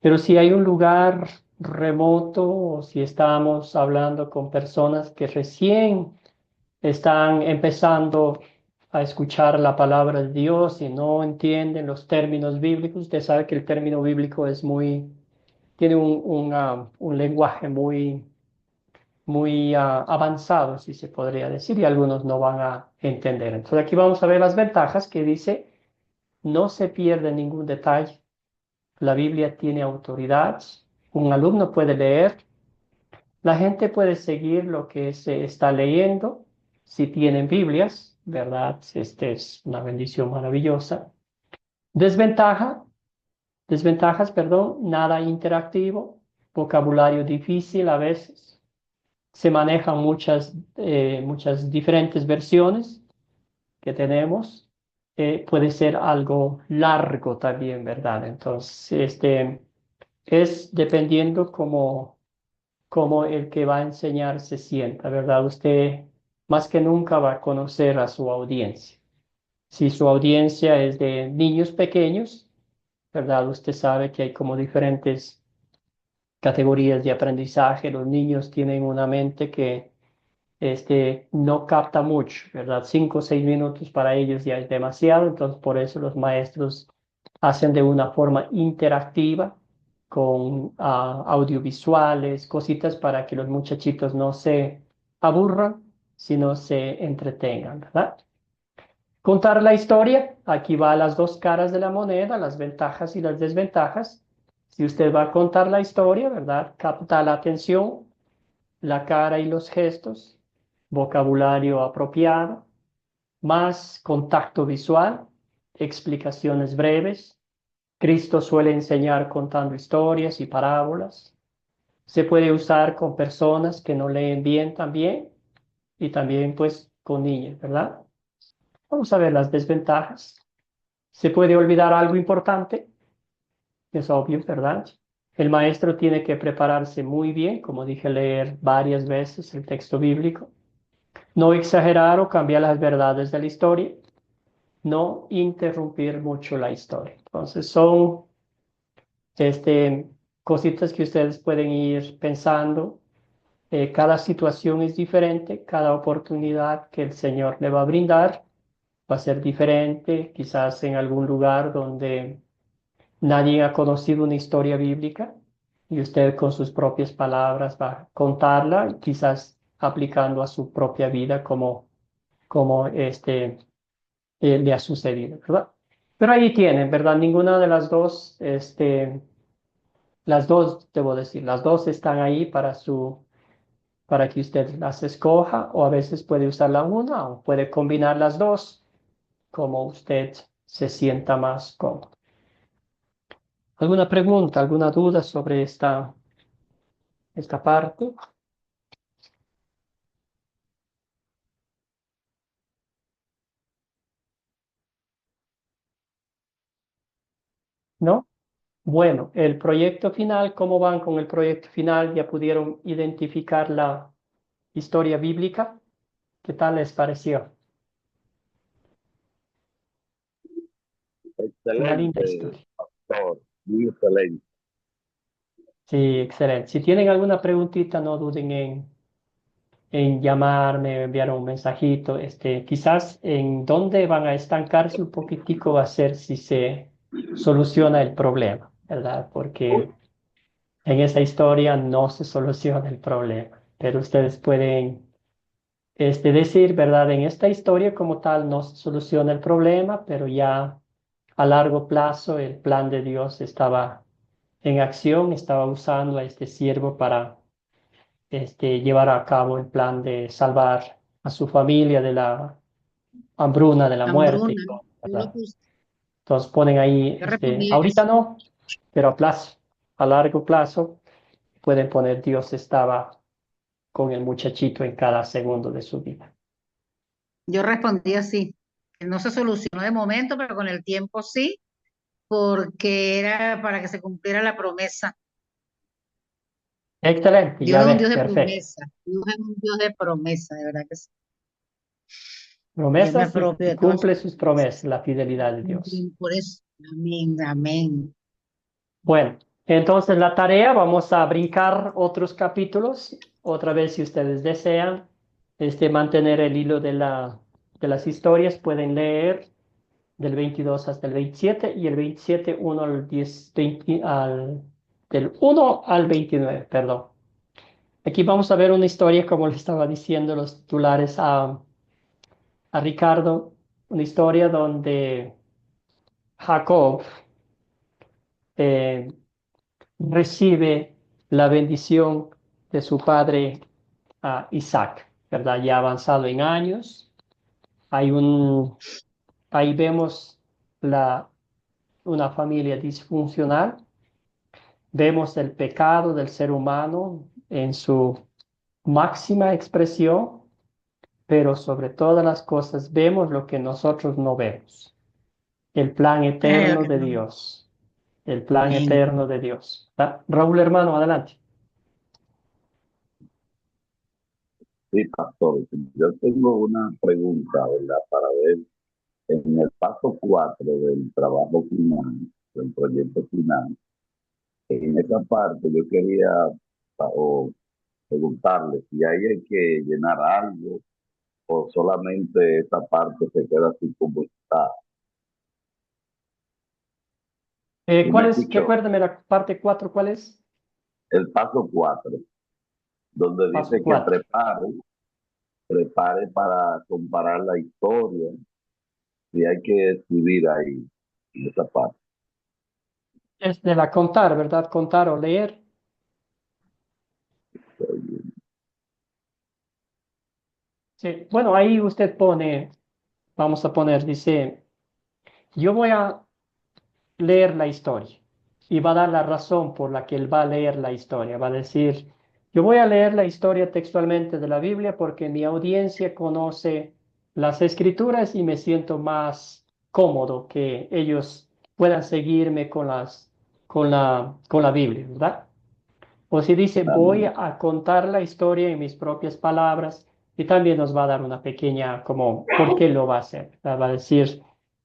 Pero si hay un lugar remoto o si estamos hablando con personas que recién están empezando a escuchar la palabra de Dios y no entienden los términos bíblicos, usted sabe que el término bíblico es tiene un lenguaje muy avanzado, si se podría decir, y algunos no van a entender. Entonces aquí vamos a ver las ventajas que dice, no se pierde ningún detalle. La Biblia tiene autoridad, un alumno puede leer, la gente puede seguir lo que se está leyendo, si tienen Biblias, ¿verdad? Es una bendición maravillosa. Desventaja, desventajas, perdón, nada interactivo, vocabulario difícil a veces, se manejan muchas diferentes versiones que tenemos, puede ser algo largo también, ¿verdad? Entonces, es dependiendo cómo el que va a enseñar se sienta, ¿verdad? Usted más que nunca va a conocer a su audiencia. Si su audiencia es de niños pequeños, ¿verdad? Usted sabe que hay como diferentes categorías de aprendizaje. Los niños tienen una mente que no capta mucho, ¿verdad? 5 o 6 minutos para ellos ya es demasiado, entonces por eso los maestros hacen de una forma interactiva con audiovisuales, cositas para que los muchachitos no se aburran, sino se entretengan, ¿verdad? Contar la historia, aquí va las dos caras de la moneda, las ventajas y las desventajas. Si usted va a contar la historia, ¿verdad? Capta la atención, la cara y los gestos, vocabulario apropiado, más contacto visual, explicaciones breves. Cristo suele enseñar contando historias y parábolas. Se puede usar con personas que no leen bien también y también pues con niños, ¿verdad? Vamos a ver las desventajas. Se puede olvidar algo importante, es obvio, ¿verdad? El maestro tiene que prepararse muy bien, como dije, leer varias veces el texto bíblico. No exagerar o cambiar las verdades de la historia. No interrumpir mucho la historia. Entonces son este, cositas que ustedes pueden ir pensando. Cada situación es diferente, cada oportunidad que el Señor le va a brindar va a ser diferente, quizás en algún lugar donde nadie ha conocido una historia bíblica y usted con sus propias palabras va a contarla, quizás aplicando a su propia vida como le ha sucedido, ¿verdad? Pero ahí tienen, ¿verdad? Ninguna de las dos, debo decir, las dos están ahí para que usted las escoja, o a veces puede usar la una o puede combinar las dos como usted se sienta más cómodo. ¿Alguna pregunta, alguna duda sobre esta parte? ¿No? Bueno, el proyecto final, ¿cómo van con el proyecto final? ¿Ya pudieron identificar la historia bíblica? ¿Qué tal les pareció? Una linda Excelente, historia. pastor, muy excelente. Sí, excelente. Si tienen alguna preguntita, no duden en llamarme, enviar un mensajito. Quizás en dónde van a estancarse un poquitico va a ser si se soluciona el problema, ¿verdad? Porque en esa historia no se soluciona el problema, pero ustedes pueden decir, ¿verdad? En esta historia como tal no se soluciona el problema, pero ya a largo plazo el plan de Dios estaba en acción, estaba usando a este siervo para llevar a cabo el plan de salvar a su familia de la hambruna, de la muerte, y Hambruna. todo, Yo lo ¿verdad? puse, Entonces ponen ahí, yo respondí ahorita eso. no, pero a largo plazo, pueden poner Dios estaba con el muchachito en cada segundo de su vida. Yo respondí así. Que no se solucionó de momento, pero con el tiempo sí, porque era para que se cumpliera la promesa. Excelente, Dios ya es un ve, Dios de perfecto. promesa. Dios es un Dios de promesa, de verdad que sí. Yo me Promesas apropio y de todas sus cumple sus promesas, la fidelidad de Dios. promesas. Por eso, amén, amén. Bueno, entonces la tarea, vamos a brincar otros capítulos, otra vez si ustedes desean, mantener el hilo de las historias, pueden leer del 22 hasta el 27 y el 27 1 al 10, del 1 al 29, perdón. Aquí vamos a ver una historia, como le estaba diciendo los titulares a Ricardo, una historia donde Jacob eh, recibe la bendición de su padre Isaac, ¿verdad? Ya avanzado en años. Hay ahí vemos una familia disfuncional. Vemos el pecado del ser humano en su máxima expresión, pero sobre todas las cosas vemos lo que nosotros no vemos. El plan eterno de Dios. El plan Amén. eterno de Dios. Raúl, hermano, adelante. Sí, pastor, yo tengo una pregunta, ¿verdad? Para ver en el paso 4 del trabajo final, del proyecto final, en esa parte yo quería o preguntarle si hay que llenar algo o solamente esa parte se queda así como está. ¿Sí me ¿Cuál es? escuchó? Recuérdame la parte 4, ¿cuál es? El paso 4, donde Paso dice que 4. prepare para comparar la historia, y hay que escribir ahí, en esa parte. Es de la contar, ¿verdad? Contar o leer. Sí. Bueno, ahí usted pone, vamos a poner, dice, yo voy a leer la historia y va a dar la razón por la que él va a leer la historia. Va a decir, yo voy a leer la historia textualmente de la Biblia porque mi audiencia conoce las escrituras y me siento más cómodo que ellos puedan seguirme con la Biblia, ¿verdad? O si dice, voy Amén. a contar la historia en mis propias palabras y también nos va a dar una pequeña, como, ¿por qué lo va a hacer? Va a decir,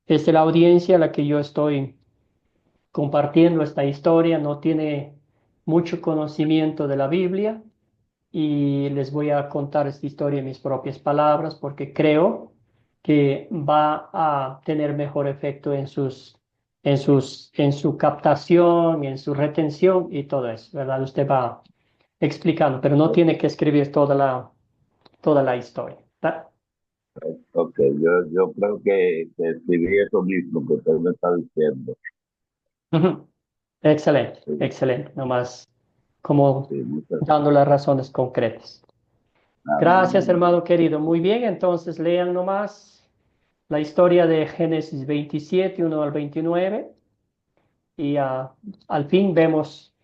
es la audiencia a la que yo estoy compartiendo esta historia, no tiene mucho conocimiento de la Biblia y les voy a contar esta historia en mis propias palabras porque creo que va a tener mejor efecto en su captación, en su retención y todo eso, ¿verdad? Usted va explicando, pero no tiene que escribir toda la historia, ¿verdad? Ok, yo creo que escribí eso mismo que usted me está diciendo. Ujú. Excelente, Sí, excelente, nomás como sí, muchas dando las razones concretas. Gracias, amén. hermano querido. Muy bien, entonces lean nomás la historia de Génesis 27, 1 al 29, y al fin vemos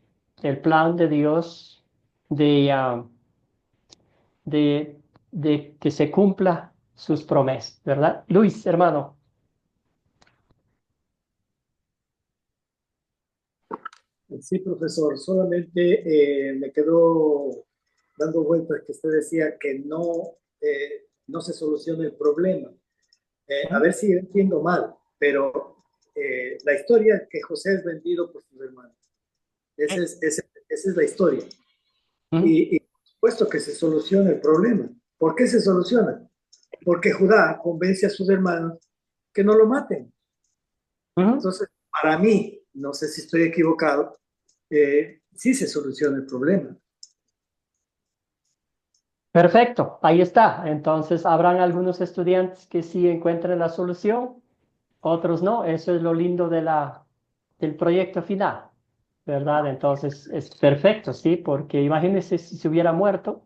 el plan de Dios de, de que se cumpla sus promesas, ¿verdad? Luis, hermano. Sí, profesor, solamente me quedó dando vueltas que usted decía que no se soluciona el problema. A ver si entiendo mal, pero la historia que José es vendido por sus hermanos, esa es la historia. Ujú, Y por supuesto que se soluciona el problema. ¿Por qué se soluciona? Porque Judá convence a sus hermanos que no lo maten. ujú. Entonces, para mí, no sé si estoy equivocado, sí se soluciona el problema. Perfecto, ahí está. Entonces, habrán algunos estudiantes que sí encuentren la solución, otros no. Eso es lo lindo del proyecto final, ¿verdad? Entonces, es perfecto, ¿sí? Porque imagínense si se hubiera muerto,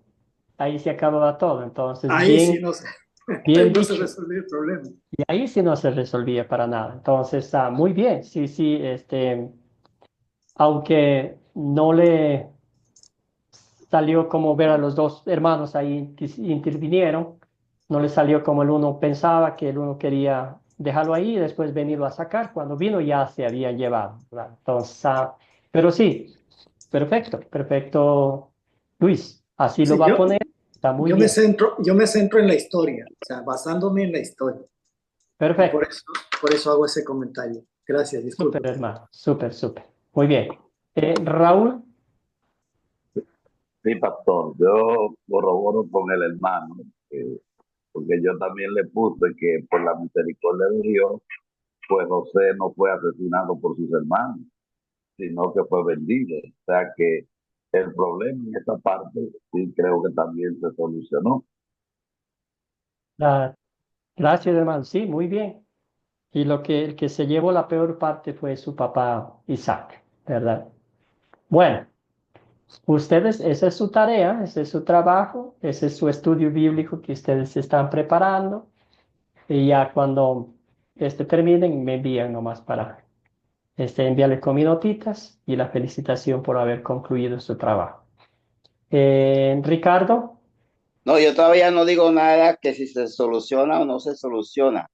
ahí se acababa todo. Entonces, Ahí sí ahí bien no se dicho. resolvió el problema. Y ahí sí no se resolvía para nada. Entonces, muy bien, sí, sí, aunque no le salió como ver a los dos hermanos ahí que intervinieron, no le salió como el uno pensaba, que el uno quería dejarlo ahí y después venirlo a sacar. Cuando vino ya se habían llevado, ¿verdad? Entonces, pero sí, perfecto, perfecto, Luis, así lo Sí, va a poner, está muy bien, yo me centro en la historia, o sea, basándome en la historia. Y perfecto, por eso hago ese comentario. Gracias, súper disculpe. hermano, súper, súper, muy bien. Raúl. Sí, pastor, yo corroboro con el hermano, porque yo también le puse que por la misericordia de Dios, pues José no fue asesinado por sus hermanos, sino que fue vendido. O sea que el problema en esta parte sí creo que también se solucionó. Ah, gracias, hermano. Sí, muy bien. Y el que se llevó la peor parte fue su papá Isaac, ¿verdad? Bueno, ustedes, esa es su tarea, ese es su trabajo, ese es su estudio bíblico que ustedes están preparando. Y ya cuando terminen, me envían nomás para enviarles con mis notitas y la felicitación por haber concluido su trabajo. Ricardo. No, yo todavía no digo nada que si se soluciona o no se soluciona.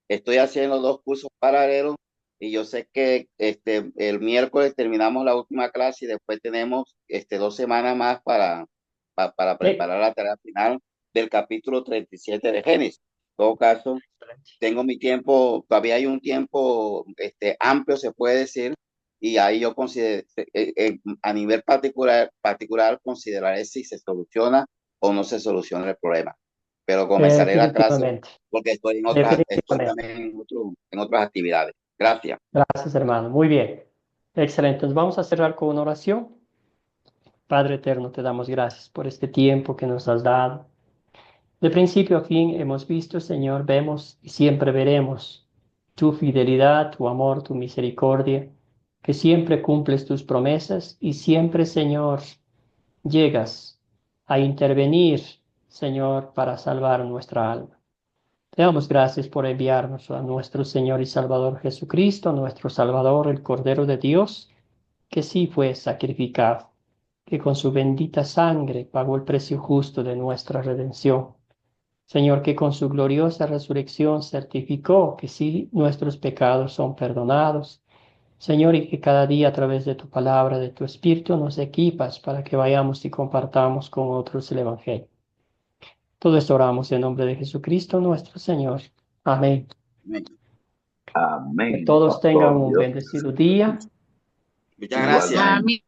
Estoy haciendo dos cursos paralelos y yo sé que el miércoles terminamos la última clase y después tenemos 2 semanas más para Sí. preparar la tarea final del capítulo 37 de Génesis. En todo caso, tengo mi tiempo, todavía hay un tiempo amplio, se puede decir, y ahí yo considero, a nivel particular, consideraré si se soluciona o no se soluciona el problema. Pero comenzaré la clase Definitivamente, porque estoy definitivamente. también en otras actividades. Gracias. Gracias, hermano. Muy bien. Excelente. Nos vamos a cerrar con una oración. Padre eterno, te damos gracias por este tiempo que nos has dado. De principio a fin hemos visto, Señor, vemos y siempre veremos tu fidelidad, tu amor, tu misericordia, que siempre cumples tus promesas y siempre, Señor, llegas a intervenir, Señor, para salvar nuestra alma. Te damos gracias por enviarnos a nuestro Señor y Salvador Jesucristo, nuestro Salvador, el Cordero de Dios, que sí fue sacrificado, que con su bendita sangre pagó el precio justo de nuestra redención. Señor, que con su gloriosa resurrección certificó que sí nuestros pecados son perdonados. Señor, y que cada día a través de tu palabra, de tu Espíritu, nos equipas para que vayamos y compartamos con otros el Evangelio. Todo esto oramos en nombre de Jesucristo nuestro Señor. Amén. Amén. Que Amén, todos tengan pastor. un Dios bendecido día. Muchas gracias. Amén.